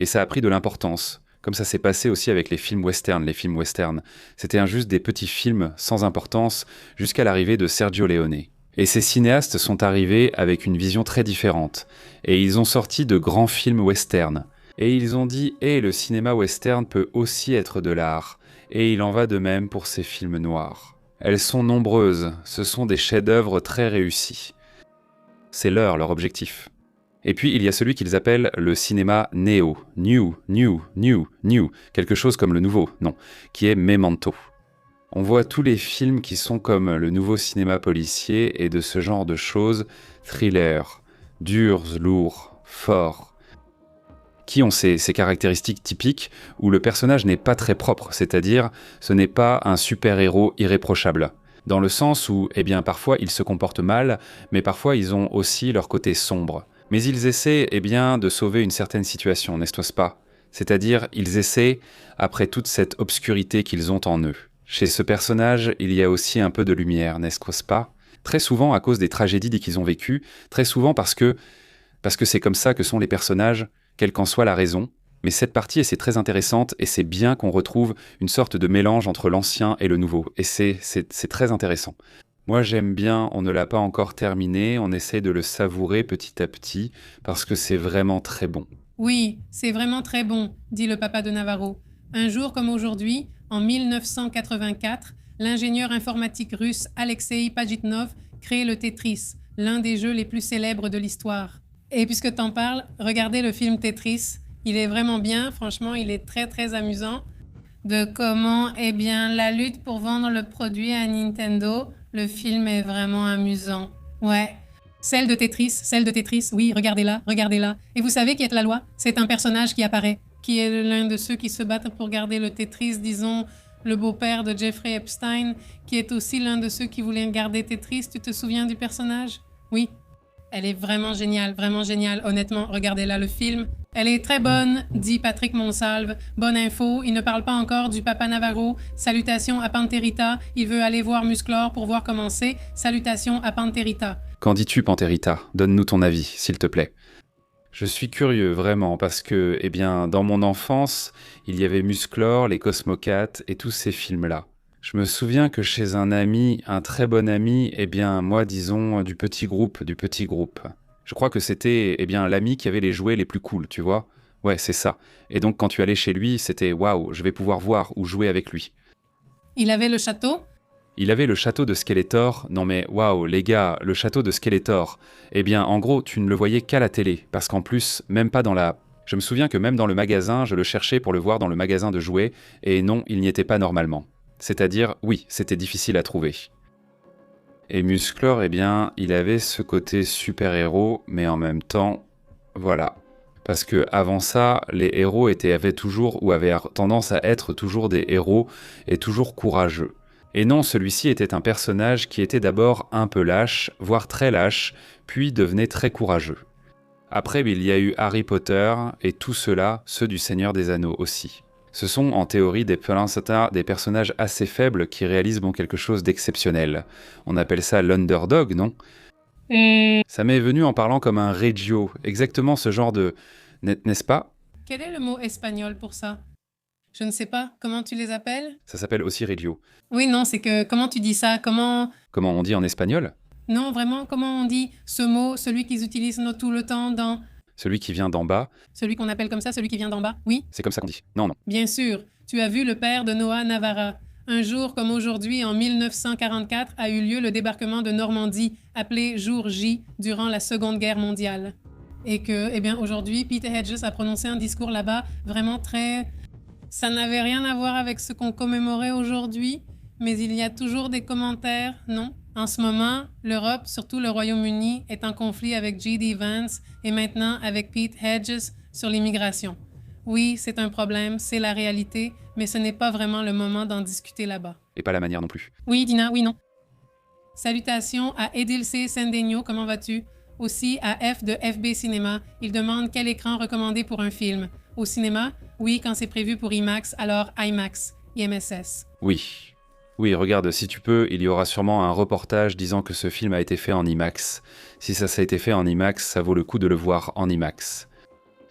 Et ça a pris de l'importance, comme ça s'est passé aussi avec les films westerns. C'était juste des petits films sans importance jusqu'à l'arrivée de Sergio Leone. Et ces cinéastes sont arrivés avec une vision très différente. Et ils ont sorti de grands films westerns. Et ils ont dit « le cinéma western peut aussi être de l'art. » Et il en va de même pour ces films noirs. Elles sont nombreuses, ce sont des chefs-d'œuvre très réussis. C'est leur objectif. Et puis il y a celui qu'ils appellent le cinéma néo, new, quelque chose comme le nouveau, non, qui est Memento. On voit tous les films qui sont comme le nouveau cinéma policier et de ce genre de choses, thrillers, durs, lourds, forts, qui ont ces caractéristiques typiques où le personnage n'est pas très propre, c'est-à-dire ce n'est pas un super-héros irréprochable. Dans le sens où, eh bien, parfois ils se comportent mal, mais parfois ils ont aussi leur côté sombre. Mais ils essaient, eh bien, de sauver une certaine situation, n'est-ce pas? C'est-à-dire, ils essaient, après toute cette obscurité qu'ils ont en eux. Chez ce personnage, il y a aussi un peu de lumière, n'est-ce pas? Très souvent à cause des tragédies qu'ils ont vécues, très souvent parce que c'est comme ça que sont les personnages, quelle qu'en soit la raison. Mais cette partie, c'est très intéressante et c'est bien qu'on retrouve une sorte de mélange entre l'ancien et le nouveau. Et c'est très intéressant. Moi, j'aime bien, on ne l'a pas encore terminé, on essaie de le savourer petit à petit parce que c'est vraiment très bon. Oui, c'est vraiment très bon, dit le papa de Navarro. Un jour comme aujourd'hui, en 1984, l'ingénieur informatique russe Alexei Pajitnov crée le Tetris, l'un des jeux les plus célèbres de l'histoire. Et puisque t'en parles, regardez le film Tetris. Il est vraiment bien, franchement, il est très très amusant. De comment, eh bien, la lutte pour vendre le produit à Nintendo, le film est vraiment amusant. Ouais, Celle de Tetris, oui, regardez-la, regardez-la. Et vous savez qui est la loi? C'est un personnage qui apparaît, qui est l'un de ceux qui se battent pour garder le Tetris, disons, le beau-père de Jeffrey Epstein, qui est aussi l'un de ceux qui voulaient garder Tetris. Tu te souviens du personnage? Oui. Elle est vraiment géniale, honnêtement, regardez-la, le film. Elle est très bonne, dit Patrick Monsalve. Bonne info, il ne parle pas encore du Papa Navarro. Salutations à Panterita, il veut aller voir Musclor pour voir comment c'est. Salutations à Panterita. Qu'en dis-tu, Panterita? Donne-nous ton avis, s'il te plaît. Je suis curieux, vraiment, parce que, eh bien, dans mon enfance, il y avait Musclor, les Cosmocats et tous ces films-là. Je me souviens que chez un ami, un très bon ami, eh bien, moi, disons, du petit groupe. Je crois que c'était, eh bien, l'ami qui avait les jouets les plus cools, tu vois? Ouais, c'est ça. Et donc, quand tu allais chez lui, c'était « Waouh, je vais pouvoir voir ou jouer avec lui ». Il avait le château? Il avait le château de Skeletor. Non mais, waouh, les gars, le château de Skeletor. Eh bien, en gros, tu ne le voyais qu'à la télé, parce qu'en plus, même pas dans la... Je me souviens que même dans le magasin, je le cherchais pour le voir dans le magasin de jouets, et non, il n'y était pas normalement. C'est-à-dire, oui, c'était difficile à trouver. Et Musclor, eh bien, il avait ce côté super-héros, mais en même temps, voilà. Parce que avant ça, les héros avaient toujours, ou avaient tendance à être toujours des héros, et toujours courageux. Et non, celui-ci était un personnage qui était d'abord un peu lâche, voire très lâche, puis devenait très courageux. Après, il y a eu Harry Potter, et tout cela, ceux du Seigneur des Anneaux aussi. Ce sont en théorie des personnages assez faibles qui réalisent quelque chose d'exceptionnel. On appelle ça l'underdog, non? Ça m'est venu en parlant comme un regio, exactement ce genre de... N'est-ce pas? Quel est le mot espagnol pour ça? Je ne sais pas. Comment tu les appelles? Ça s'appelle aussi regio. Oui, non, c'est que... Comment tu dis ça? Comment on dit en espagnol? Non, vraiment, comment on dit ce mot, celui qu'ils utilisent tout le temps dans... Celui qui vient d'en bas. Celui qu'on appelle comme ça, celui qui vient d'en bas? Oui? C'est comme ça qu'on dit. Non. Bien sûr. Tu as vu le père de Noah Navarra. Un jour comme aujourd'hui, en 1944, a eu lieu le débarquement de Normandie, appelé Jour J, durant la Seconde Guerre mondiale. Et que, eh bien, aujourd'hui, Peter Hedges a prononcé un discours là-bas vraiment très... Ça n'avait rien à voir avec ce qu'on commémorait aujourd'hui, mais il y a toujours des commentaires, non? En ce moment, l'Europe, surtout le Royaume-Uni, est en conflit avec J.D. Vance et maintenant avec Pete Hedges sur l'immigration. Oui, c'est un problème, c'est la réalité, mais ce n'est pas vraiment le moment d'en discuter là-bas. Et pas la manière non plus. Oui, Dina, oui, non. Salutations à Edilce Sendeño, comment vas-tu? Aussi à F de FB Cinéma, il demande quel écran recommandé pour un film. Au cinéma? Oui, quand c'est prévu pour IMAX, alors IMAX, IMSS. Oui, regarde, si tu peux, il y aura sûrement un reportage disant que ce film a été fait en IMAX. Si ça a été fait en IMAX, ça vaut le coup de le voir en IMAX.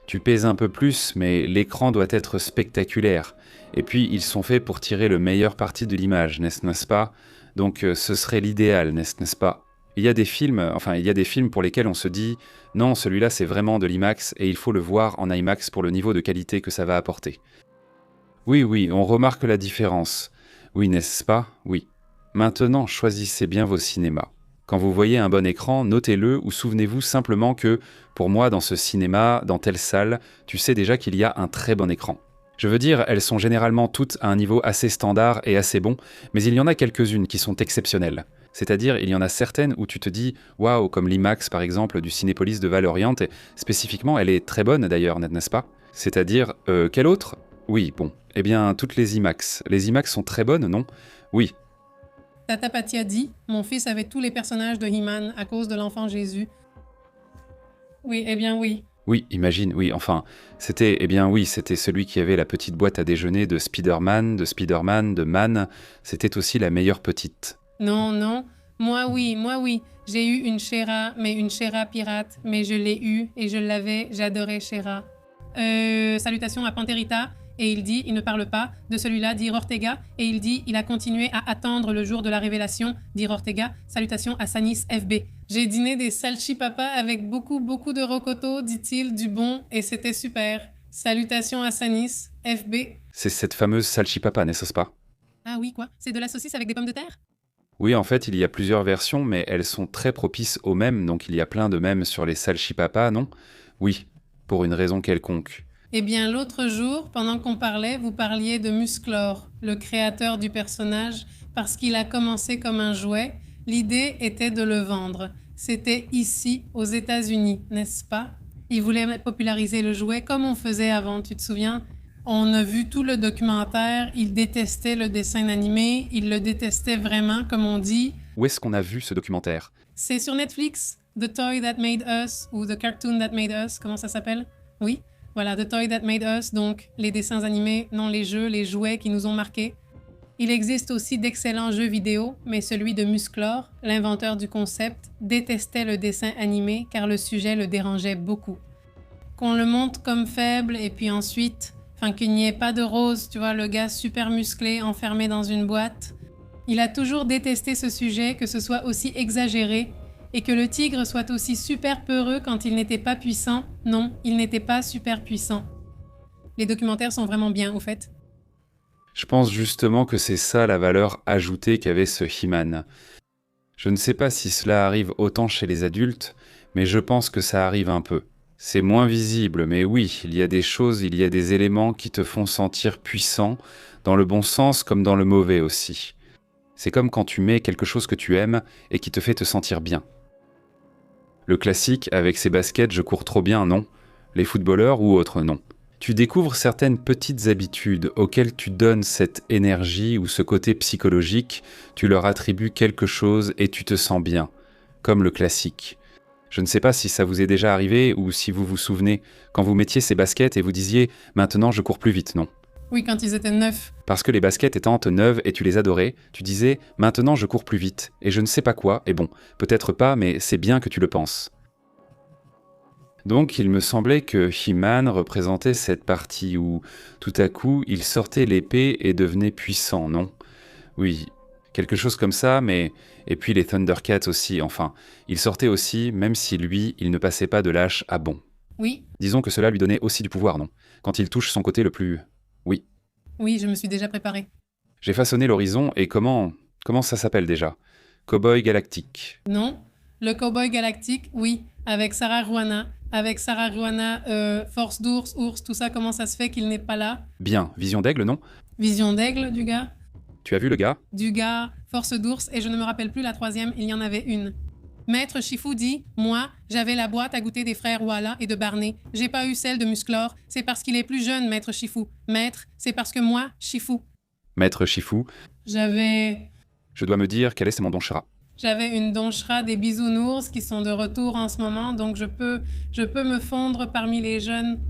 Tu pèses un peu plus, mais l'écran doit être spectaculaire. Et puis, ils sont faits pour tirer le meilleur parti de l'image, n'est-ce pas? Donc, ce serait l'idéal, n'est-ce pas? Il y a des films pour lesquels on se dit « Non, celui-là, c'est vraiment de l'IMAX et il faut le voir en IMAX pour le niveau de qualité que ça va apporter. » Oui, on remarque la différence. Oui, n'est-ce pas? Oui. Maintenant, choisissez bien vos cinémas. Quand vous voyez un bon écran, notez-le ou souvenez-vous simplement que, pour moi, dans ce cinéma, dans telle salle, tu sais déjà qu'il y a un très bon écran. Je veux dire, elles sont généralement toutes à un niveau assez standard et assez bon, mais il y en a quelques-unes qui sont exceptionnelles. C'est-à-dire, il y en a certaines où tu te dis « Waouh », comme l'IMAX par exemple du Cinépolis de Val-Orient, et spécifiquement, elle est très bonne d'ailleurs, n'est-ce pas? C'est-à-dire, quelle autre? Oui, bon. Eh bien, toutes les IMAX. Les IMAX sont très bonnes, non? Oui. Tata Patia dit « Mon fils avait tous les personnages de He-Man à cause de l'enfant Jésus. » Oui, eh bien oui. Oui, imagine, oui, enfin, c'était celui qui avait la petite boîte à déjeuner de Spider-Man, de Man, c'était aussi la meilleure petite. Non, moi oui, j'ai eu une Shera, mais une Shera pirate, mais je l'ai eue et je l'avais, j'adorais Shera. Salutations à Panterita, et il dit, il ne parle pas, de celui-là, dit Ortega, et il dit, il a continué à attendre le jour de la révélation, dit Ortega. Salutations à Sanis FB. J'ai dîné des salchipapas avec beaucoup de rocoto, dit-il, du bon, et c'était super. Salutations à Sanis FB. C'est cette fameuse salchipapa, n'est-ce pas? Ah oui, quoi? C'est de la saucisse avec des pommes de terre? Oui, en fait, il y a plusieurs versions, mais elles sont très propices aux mèmes, donc il y a plein de mèmes sur les salchipapas, non? Oui, pour une raison quelconque. Eh bien, l'autre jour, pendant qu'on parlait, vous parliez de Musclor, le créateur du personnage, parce qu'il a commencé comme un jouet. L'idée était de le vendre. C'était ici, aux États-Unis, n'est-ce pas? Ils voulaient populariser le jouet comme on faisait avant, tu te souviens? On a vu tout le documentaire, ils détestaient le dessin animé, ils le détestaient vraiment, comme on dit. Où est-ce qu'on a vu ce documentaire? C'est sur Netflix, The Toy That Made Us, ou The Cartoon That Made Us, comment ça s'appelle? Oui, voilà, The Toy That Made Us, donc les dessins animés, non les jeux, les jouets qui nous ont marqués. Il existe aussi d'excellents jeux vidéo, mais celui de Musclor, l'inventeur du concept, détestait le dessin animé car le sujet le dérangeait beaucoup. Qu'on le montre comme faible et puis ensuite, qu'il n'y ait pas de rose, tu vois, le gars super musclé enfermé dans une boîte. Il a toujours détesté ce sujet, que ce soit aussi exagéré et que le tigre soit aussi super peureux quand il n'était pas puissant. Non, il n'était pas super puissant. Les documentaires sont vraiment bien, au fait. Je pense justement que c'est ça la valeur ajoutée qu'avait ce He-Man. Je ne sais pas si cela arrive autant chez les adultes, mais je pense que ça arrive un peu. C'est moins visible, mais oui, il y a des choses, il y a des éléments qui te font sentir puissant, dans le bon sens comme dans le mauvais aussi. C'est comme quand tu mets quelque chose que tu aimes et qui te fait te sentir bien. Le classique, avec ses baskets, je cours trop bien, non. Les footballeurs ou autres, non. Tu découvres certaines petites habitudes auxquelles tu donnes cette énergie ou ce côté psychologique, tu leur attribues quelque chose et tu te sens bien, comme le classique. Je ne sais pas si ça vous est déjà arrivé ou si vous vous souvenez, quand vous mettiez ces baskets et vous disiez « maintenant je cours plus vite », non? Oui, quand ils étaient neufs. Parce que les baskets étant neuves et tu les adorais, tu disais « maintenant je cours plus vite » et je ne sais pas quoi, et bon, peut-être pas, mais c'est bien que tu le penses. Donc il me semblait que He-Man représentait cette partie où, tout à coup, il sortait l'épée et devenait puissant, non? Oui, quelque chose comme ça, mais... Et puis les Thundercats aussi, enfin, il sortait aussi, même si lui, il ne passait pas de lâche à bon. Oui. Disons que cela lui donnait aussi du pouvoir, non? Quand il touche son côté le plus... Oui. Oui, je me suis déjà préparée. J'ai façonné l'horizon et comment ça s'appelle déjà? Cowboy Galactique. Non, le Cowboy Galactique, oui, avec Sarah Ruana. Avec Sarah Ruana, Force d'ours, ours, tout ça, comment ça se fait qu'il n'est pas là? Bien, Vision d'aigle, non? Vision d'aigle, du gars? Tu as vu le gars? Du gars, Force d'ours, et je ne me rappelle plus la troisième, il y en avait une. Maître Shifu dit « Moi, j'avais la boîte à goûter des frères Walla et de Barney. J'ai pas eu celle de Musclor. C'est parce qu'il est plus jeune, Maître Shifu. Maître, c'est parce que moi, Shifu. » Maître Shifu. J'avais Je dois me dire quel est mon donchera. J'avais une donchera des bisounours qui sont de retour en ce moment, donc je peux me fondre parmi les jeunes.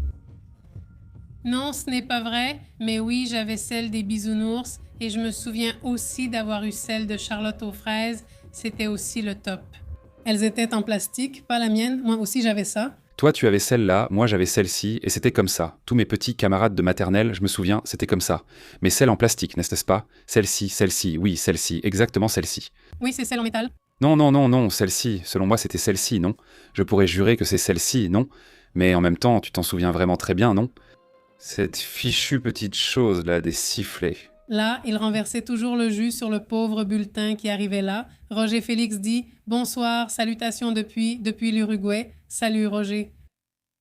Non, ce n'est pas vrai, mais oui, j'avais celle des bisounours et je me souviens aussi d'avoir eu celle de Charlotte aux fraises. C'était aussi le top. Elles étaient en plastique, pas la mienne. Moi aussi, j'avais ça. Toi, tu avais celle-là, moi j'avais celle-ci, et c'était comme ça. Tous mes petits camarades de maternelle, je me souviens, c'était comme ça. Mais celle en plastique, n'est-ce pas? Celle-ci, oui, celle-ci, exactement celle-ci. Oui, c'est celle en métal. Non, celle-ci. Selon moi, c'était celle-ci, non? Je pourrais jurer que c'est celle-ci, non? Mais en même temps, tu t'en souviens vraiment très bien, non? Cette fichue petite chose-là, des sifflets. Là, il renversait toujours le jus sur le pauvre bulletin qui arrivait là. Roger Félix dit « Bonsoir, salutations depuis l'Uruguay. Salut, Roger. »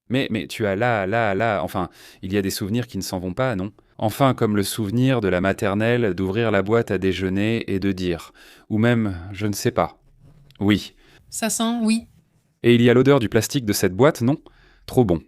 Mais tu as là, enfin, il y a des souvenirs qui ne s'en vont pas, non? Enfin, comme le souvenir de la maternelle, d'ouvrir la boîte à déjeuner et de dire, ou même, je ne sais pas. Oui. Ça sent, oui. Et il y a l'odeur du plastique de cette boîte, non? Trop bon.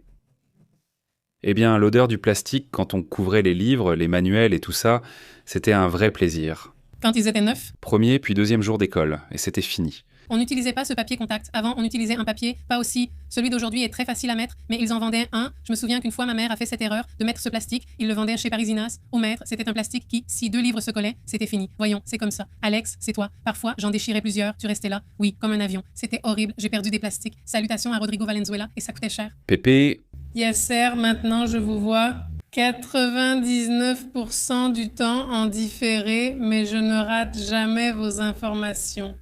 Eh bien, l'odeur du plastique, quand on couvrait les livres, les manuels et tout ça, c'était un vrai plaisir. Quand ils étaient neufs? Premier puis deuxième jour d'école, et c'était fini. On n'utilisait pas ce papier contact. Avant, on utilisait un papier, pas aussi. Celui d'aujourd'hui est très facile à mettre, mais ils en vendaient un. Je me souviens qu'une fois, ma mère a fait cette erreur de mettre ce plastique. Ils le vendaient chez Parisinas. Au maître, c'était un plastique qui, si 2 livres se collaient, c'était fini. Voyons, c'est comme ça. Alex, c'est toi. Parfois, j'en déchirais plusieurs. Tu restais là. Oui, comme un avion. C'était horrible. J'ai perdu des plastiques. Salutations à Rodrigo Valenzuela, et ça coûtait cher. Pépé. Yes, sir. Maintenant, je vous vois. 99% du temps en différé, mais je ne rate jamais vos informations.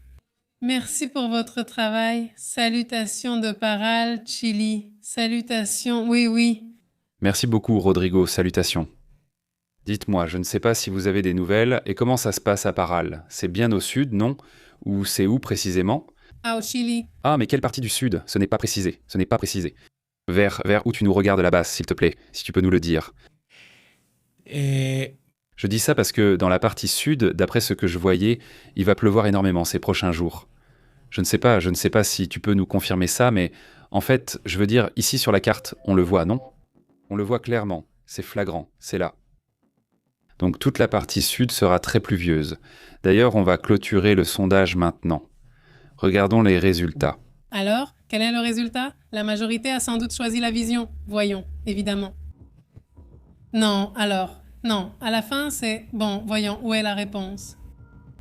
Merci pour votre travail. Salutations de Paral, Chili. Salutations, oui. Merci beaucoup, Rodrigo. Salutations. Dites-moi, je ne sais pas si vous avez des nouvelles, et comment ça se passe à Paral? C'est bien au sud, non? Ou c'est où précisément? Ah, au Chili. Ah, mais quelle partie du sud? Ce n'est pas précisé. Vers où tu nous regardes là-bas, s'il te plaît, si tu peux nous le dire. Je dis ça parce que dans la partie sud, d'après ce que je voyais, il va pleuvoir énormément ces prochains jours. je ne sais pas si tu peux nous confirmer ça, mais en fait, je veux dire, ici sur la carte, on le voit, non? On le voit clairement, c'est flagrant, c'est là. Donc toute la partie sud sera très pluvieuse. D'ailleurs, on va clôturer le sondage maintenant. Regardons les résultats. Alors, quel est le résultat? La majorité a sans doute choisi la vision. Voyons, évidemment. Non, alors, non. À la fin, c'est... Bon, voyons, où est la réponse?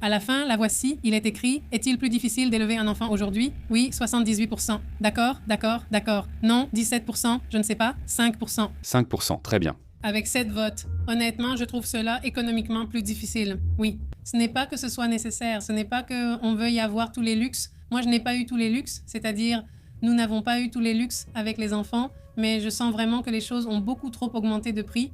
À la fin, la voici, il est écrit « Est-il plus difficile d'élever un enfant aujourd'hui ?» Oui, 78%. D'accord, d'accord, d'accord. Non, 17%, je ne sais pas, 5%. 5%, très bien. Avec 7 votes. Honnêtement, je trouve cela économiquement plus difficile. Oui. Ce n'est pas que ce soit nécessaire, ce n'est pas qu'on veuille avoir tous les luxes. Moi, je n'ai pas eu tous les luxes, c'est-à-dire, nous n'avons pas eu tous les luxes avec les enfants, mais je sens vraiment que les choses ont beaucoup trop augmenté de prix.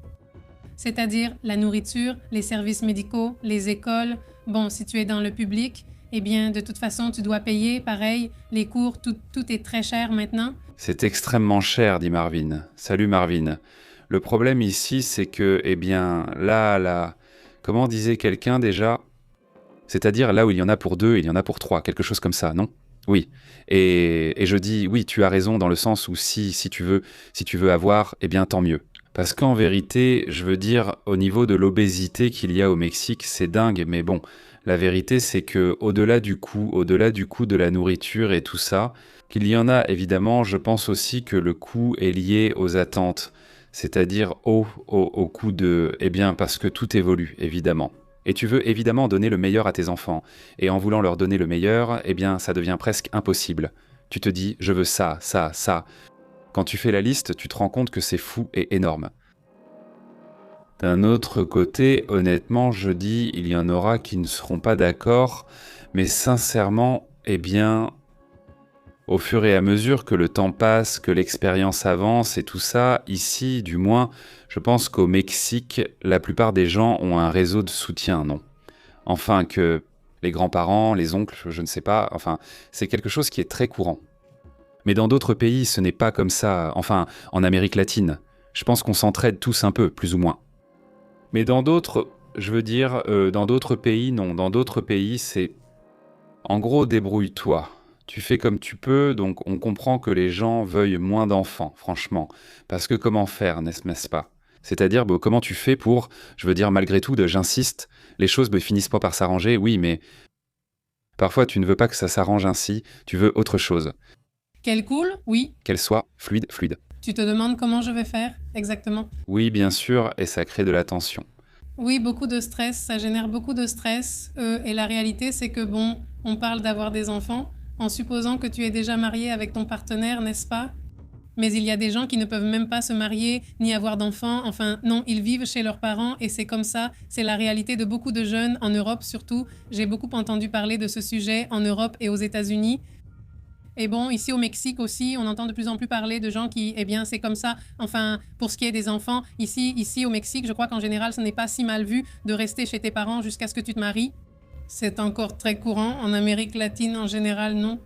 C'est-à-dire la nourriture, les services médicaux, les écoles. Bon, si tu es dans le public, eh bien, de toute façon, tu dois payer, pareil, les cours, tout est très cher maintenant. C'est extrêmement cher, dit Marvin. Salut Marvin. Le problème ici, c'est que, eh bien, là, comment disait quelqu'un déjà? C'est-à-dire là où il y en a pour 2, il y en a pour 3, quelque chose comme ça, non? Oui. Et je dis, oui, tu as raison dans le sens où si tu veux avoir, eh bien, tant mieux. Parce qu'en vérité, je veux dire, au niveau de l'obésité qu'il y a au Mexique, c'est dingue, mais bon, la vérité, c'est que au-delà du coût de la nourriture et tout ça, qu'il y en a évidemment, je pense aussi que le coût est lié aux attentes, c'est-à-dire au coût de... Eh bien, parce que tout évolue, évidemment. Et tu veux évidemment donner le meilleur à tes enfants, et en voulant leur donner le meilleur, eh bien, ça devient presque impossible. Tu te dis, je veux ça, ça, ça. Quand tu fais la liste, tu te rends compte que c'est fou et énorme. D'un autre côté, honnêtement, je dis, il y en aura qui ne seront pas d'accord, mais sincèrement, eh bien, au fur et à mesure que le temps passe, que l'expérience avance et tout ça, ici, du moins, je pense qu'au Mexique, la plupart des gens ont un réseau de soutien, non? Enfin, que les grands-parents, les oncles, je ne sais pas, enfin, c'est quelque chose qui est très courant. Mais dans d'autres pays, ce n'est pas comme ça, enfin, en Amérique latine. Je pense qu'on s'entraide tous un peu, plus ou moins. Mais dans d'autres, je veux dire, dans d'autres pays, non. Dans d'autres pays, c'est... En gros, débrouille-toi. Tu fais comme tu peux, donc on comprend que les gens veuillent moins d'enfants, franchement. Parce que comment faire, n'est-ce pas? C'est-à-dire, comment tu fais pour, je veux dire, malgré tout, j'insiste, les choses finissent pas par s'arranger, oui, mais... Parfois, tu ne veux pas que ça s'arrange ainsi, tu veux autre chose. Qu'elle coule? Oui. Qu'elle soit fluide. Tu te demandes comment je vais faire, exactement? Oui, bien sûr, et ça crée de la tension. Oui, beaucoup de stress, ça génère beaucoup de stress. Et la réalité, c'est que bon, on parle d'avoir des enfants en supposant que tu es déjà marié avec ton partenaire, n'est-ce pas? Mais il y a des gens qui ne peuvent même pas se marier ni avoir d'enfants. Enfin, non, ils vivent chez leurs parents et c'est comme ça. C'est la réalité de beaucoup de jeunes, en Europe surtout. J'ai beaucoup entendu parler de ce sujet en Europe et aux États-Unis. Et bon, ici au Mexique aussi, on entend de plus en plus parler de gens qui, eh bien, c'est comme ça. Enfin, pour ce qui est des enfants, ici au Mexique, je crois qu'en général, ce n'est pas si mal vu de rester chez tes parents jusqu'à ce que tu te maries. C'est encore très courant. En Amérique latine, en général, non.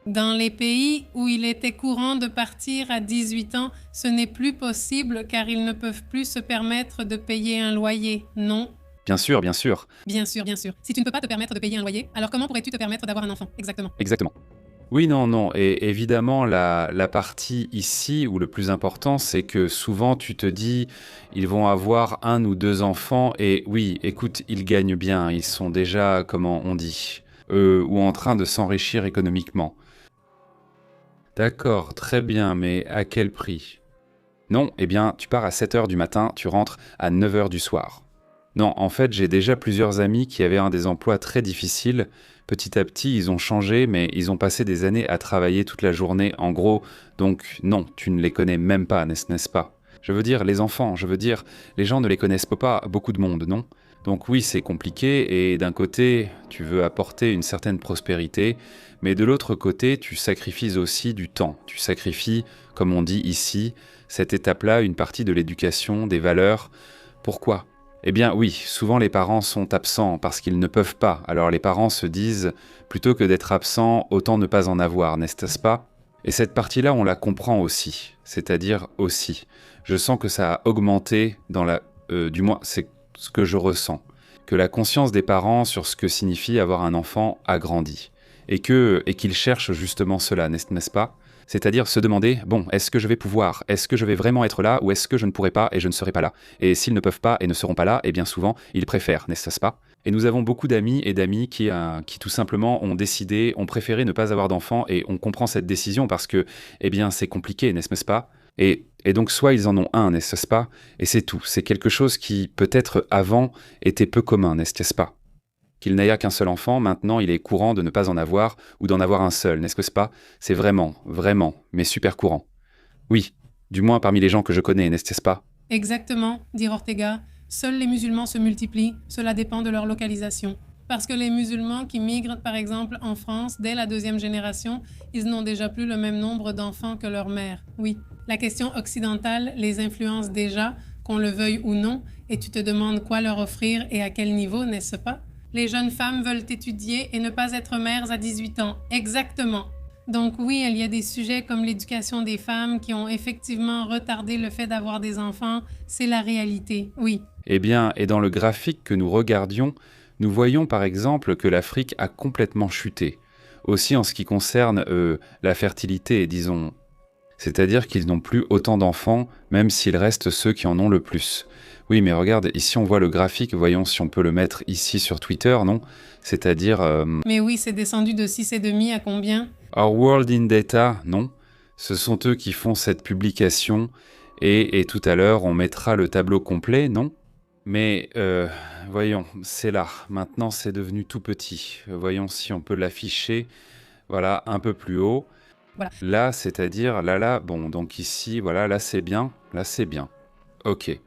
Dans les pays où il était courant de partir à 18 ans, ce n'est plus possible car ils ne peuvent plus se permettre de payer un loyer, non? Bien sûr. Bien sûr. Si tu ne peux pas te permettre de payer un loyer, alors comment pourrais-tu te permettre d'avoir un enfant? Exactement. Oui, non, et évidemment, la partie ici, où le plus important, c'est que souvent, tu te dis, ils vont avoir 1 ou 2 enfants, et oui, écoute, ils gagnent bien, ils sont déjà, comment on dit, ou en train de s'enrichir économiquement. D'accord, très bien, mais à quel prix? Non, eh bien, tu pars à 7h du matin, tu rentres à 9h du soir. Non, en fait, j'ai déjà plusieurs amis qui avaient des emplois très difficiles. Petit à petit, ils ont changé, mais ils ont passé des années à travailler toute la journée, en gros. Donc non, tu ne les connais même pas, n'est-ce pas? Je veux dire, les enfants, les gens ne les connaissent pas, beaucoup de monde, non? Donc oui, c'est compliqué, et d'un côté, tu veux apporter une certaine prospérité, mais de l'autre côté, tu sacrifies aussi du temps. Tu sacrifies, comme on dit ici, cette étape-là, une partie de l'éducation, des valeurs. Pourquoi ? Eh bien oui, souvent les parents sont absents parce qu'ils ne peuvent pas. Alors les parents se disent, plutôt que d'être absents, autant ne pas en avoir, n'est-ce pas? Et cette partie-là, on la comprend aussi. C'est-à-dire aussi. Je sens que ça a augmenté du moins, c'est ce que je ressens. Que la conscience des parents sur ce que signifie avoir un enfant a grandi. et qu'ils cherchent justement cela, n'est-ce pas? C'est-à-dire se demander, bon, est-ce que je vais pouvoir? Est-ce que je vais vraiment être là? Ou est-ce que je ne pourrai pas et je ne serai pas là? Et s'ils ne peuvent pas et ne seront pas là, et bien souvent, ils préfèrent, n'est-ce pas? Et nous avons beaucoup d'amis et d'amis qui tout simplement ont décidé, ont préféré ne pas avoir d'enfants, et on comprend cette décision parce que, eh bien, c'est compliqué, n'est-ce pas? Et donc, soit ils en ont un, n'est-ce pas? Et c'est tout. C'est quelque chose qui, peut-être avant, était peu commun, n'est-ce pas? Qu'il n'aya qu'un seul enfant, maintenant il est courant de ne pas en avoir ou d'en avoir un seul, n'est-ce pas? C'est vraiment, vraiment, mais super courant. Oui, du moins parmi les gens que je connais, n'est-ce pas? Exactement, dit Ortega. Seuls les musulmans se multiplient, cela dépend de leur localisation. Parce que les musulmans qui migrent, par exemple, en France, dès la 2e génération, ils n'ont déjà plus le même nombre d'enfants que leur mère. Oui, la question occidentale les influence déjà, qu'on le veuille ou non, et tu te demandes quoi leur offrir et à quel niveau, n'est-ce pas? Les jeunes femmes veulent étudier et ne pas être mères à 18 ans. Exactement. Donc oui, il y a des sujets comme l'éducation des femmes qui ont effectivement retardé le fait d'avoir des enfants. C'est la réalité, oui. Eh bien, et dans le graphique que nous regardions, nous voyons par exemple que l'Afrique a complètement chuté. Aussi en ce qui concerne la fertilité, disons. C'est-à-dire qu'ils n'ont plus autant d'enfants, même s'ils restent ceux qui en ont le plus. Oui, mais regarde, ici on voit le graphique, voyons si on peut le mettre ici sur Twitter, non? C'est-à-dire... Mais oui, c'est descendu de 6,5 à combien? Our World in Data, non? Ce sont eux qui font cette publication, et tout à l'heure on mettra le tableau complet, non? Mais, voyons, c'est là. Maintenant c'est devenu tout petit. Voyons si on peut l'afficher, voilà, un peu plus haut. Voilà. Là, c'est-à-dire, là, bon, donc ici, voilà, là c'est bien, ok.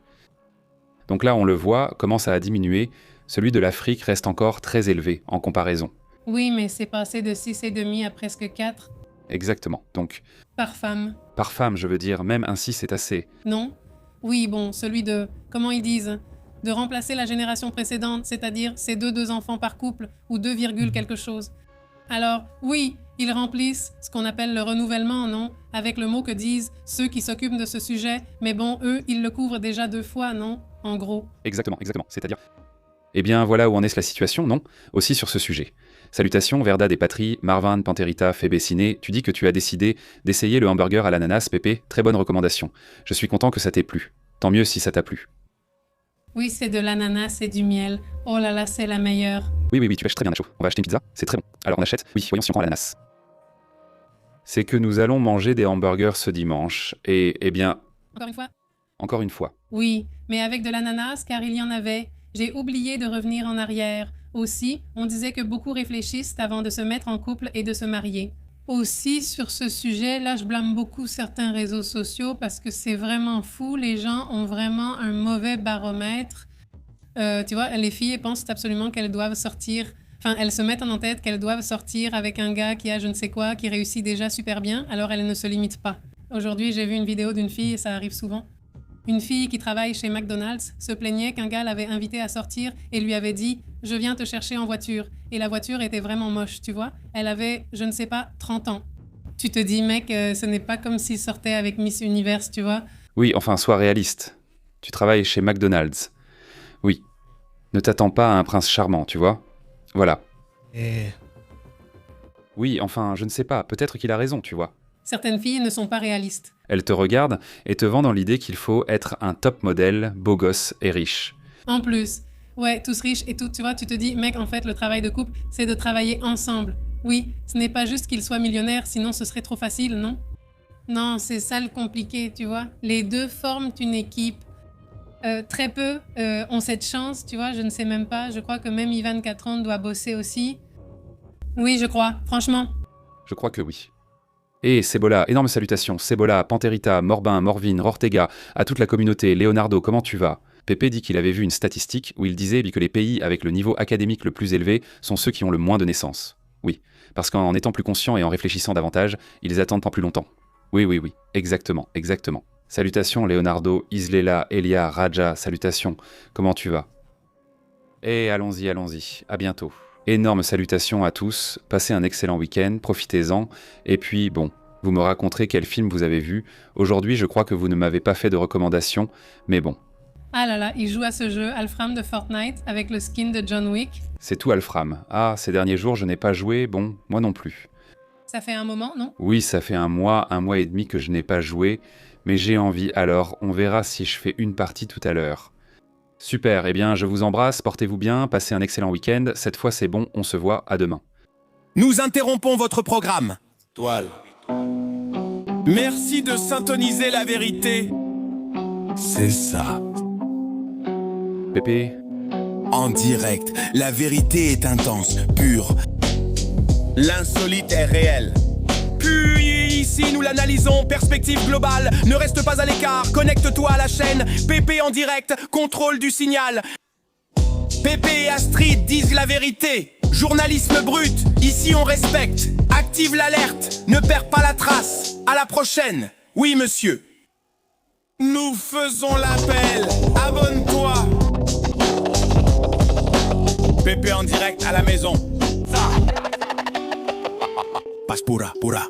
Donc là, on le voit, commence à diminuer. Celui de l'Afrique reste encore très élevé en comparaison. Oui, mais c'est passé de 6,5 à presque 4. Exactement. Donc, par femme. Par femme, je veux dire, même ainsi, c'est assez. Non? Oui, bon, celui de, comment ils disent, de remplacer la génération précédente, c'est-à-dire ces deux enfants par couple, ou 2, quelque chose. Alors, oui, ils remplissent ce qu'on appelle le renouvellement, non? Avec le mot que disent ceux qui s'occupent de ce sujet, mais bon, eux, ils le couvrent déjà 2 fois, non? En gros. Exactement, c'est-à-dire... Eh bien, voilà où en est la situation, non? Aussi sur ce sujet. Salutations, Verdad et Patrie, Marvan, Panterita, Fébéciné, tu dis que tu as décidé d'essayer le hamburger à l'ananas, Pépé, très bonne recommandation. Je suis content que ça t'ait plu. Tant mieux si ça t'a plu. Oui, c'est de l'ananas et du miel. Oh là là, c'est la meilleure. Oui, tu pêches très bien, Nacho. On va acheter une pizza, c'est très bon. Alors on achète? Oui, voyons si on prend à l'ananas. C'est que nous allons manger des hamburgers ce dimanche, et, eh bien... Encore une fois. Oui, mais avec de l'ananas, car il y en avait. J'ai oublié de revenir en arrière. Aussi, on disait que beaucoup réfléchissent avant de se mettre en couple et de se marier. Aussi, sur ce sujet, là, je blâme beaucoup certains réseaux sociaux parce que c'est vraiment fou. Les gens ont vraiment un mauvais baromètre. Tu vois, les filles pensent absolument qu'elles doivent sortir... Enfin, elles se mettent en tête qu'elles doivent sortir avec un gars qui a je ne sais quoi, qui réussit déjà super bien, alors elles ne se limitent pas. Aujourd'hui, j'ai vu une vidéo d'une fille, et ça arrive souvent. Une fille qui travaille chez McDonald's se plaignait qu'un gars l'avait invitée à sortir et lui avait dit « Je viens te chercher en voiture ». Et la voiture était vraiment moche, tu vois. Elle avait, je ne sais pas, 30 ans. Tu te dis, mec, ce n'est pas comme s'il sortait avec Miss Univers, tu vois. Oui, enfin, sois réaliste. Tu travailles chez McDonald's. Oui. Ne t'attends pas à un prince charmant, tu vois. Voilà. Oui, enfin, je ne sais pas. Peut-être qu'il a raison, tu vois. Certaines filles ne sont pas réalistes. Elles te regardent et te vendent dans l'idée qu'il faut être un top modèle, beau gosse et riche. En plus, ouais, tous riches et tout, tu vois, tu te dis, mec, en fait, le travail de couple, c'est de travailler ensemble. Oui, ce n'est pas juste qu'il soit millionnaire, sinon ce serait trop facile, non? Non, c'est ça le compliqué, tu vois. Les deux forment une équipe. Très peu ont cette chance, tu vois, je ne sais même pas. Je crois que même Ivan 4 ans doit bosser aussi. Oui, je crois, franchement. Je crois que oui. Et Cebola, énorme salutations. Cebola, Panterita, Morbin, Morvin, Ortega, à toute la communauté. Leonardo, comment tu vas? Pépé dit qu'il avait vu une statistique où il disait que les pays avec le niveau académique le plus élevé sont ceux qui ont le moins de naissances. Oui, parce qu'en étant plus conscients et en réfléchissant davantage, ils attendent pas plus longtemps. Oui, exactement. Salutations Leonardo, Islela, Elia, Raja, salutations. Comment tu vas? Et allons-y, à bientôt. Énorme salutations à tous, passez un excellent week-end, profitez-en, et puis bon, vous me raconterez quel film vous avez vu. Aujourd'hui, je crois que vous ne m'avez pas fait de recommandation, mais bon. Ah là là, il joue à ce jeu, Alfram de Fortnite, avec le skin de John Wick. C'est tout Alfram. Ah, ces derniers jours, je n'ai pas joué, bon, moi non plus. Ça fait un moment, non? Oui, ça fait un mois et demi que je n'ai pas joué, mais j'ai envie, alors on verra si je fais une partie tout à l'heure. Super, eh bien je vous embrasse, portez-vous bien, passez un excellent week-end, cette fois c'est bon, on se voit, à demain. Nous interrompons votre programme. Toile. Merci de syntoniser la vérité. C'est ça. Pépé, En direct, la vérité est intense, pure. L'insolite est réel. Puis ici nous l'analysons, perspective globale. Ne reste pas à l'écart, connecte-toi à la chaîne. Pépé en direct, contrôle du signal. Pépé et Astrid disent la vérité. Journalisme brut, ici on respecte. Active l'alerte, ne perds pas la trace. À la prochaine. Oui monsieur. Nous faisons l'appel. Abonne-toi. Pépé en direct à la maison. Paz pura, pura.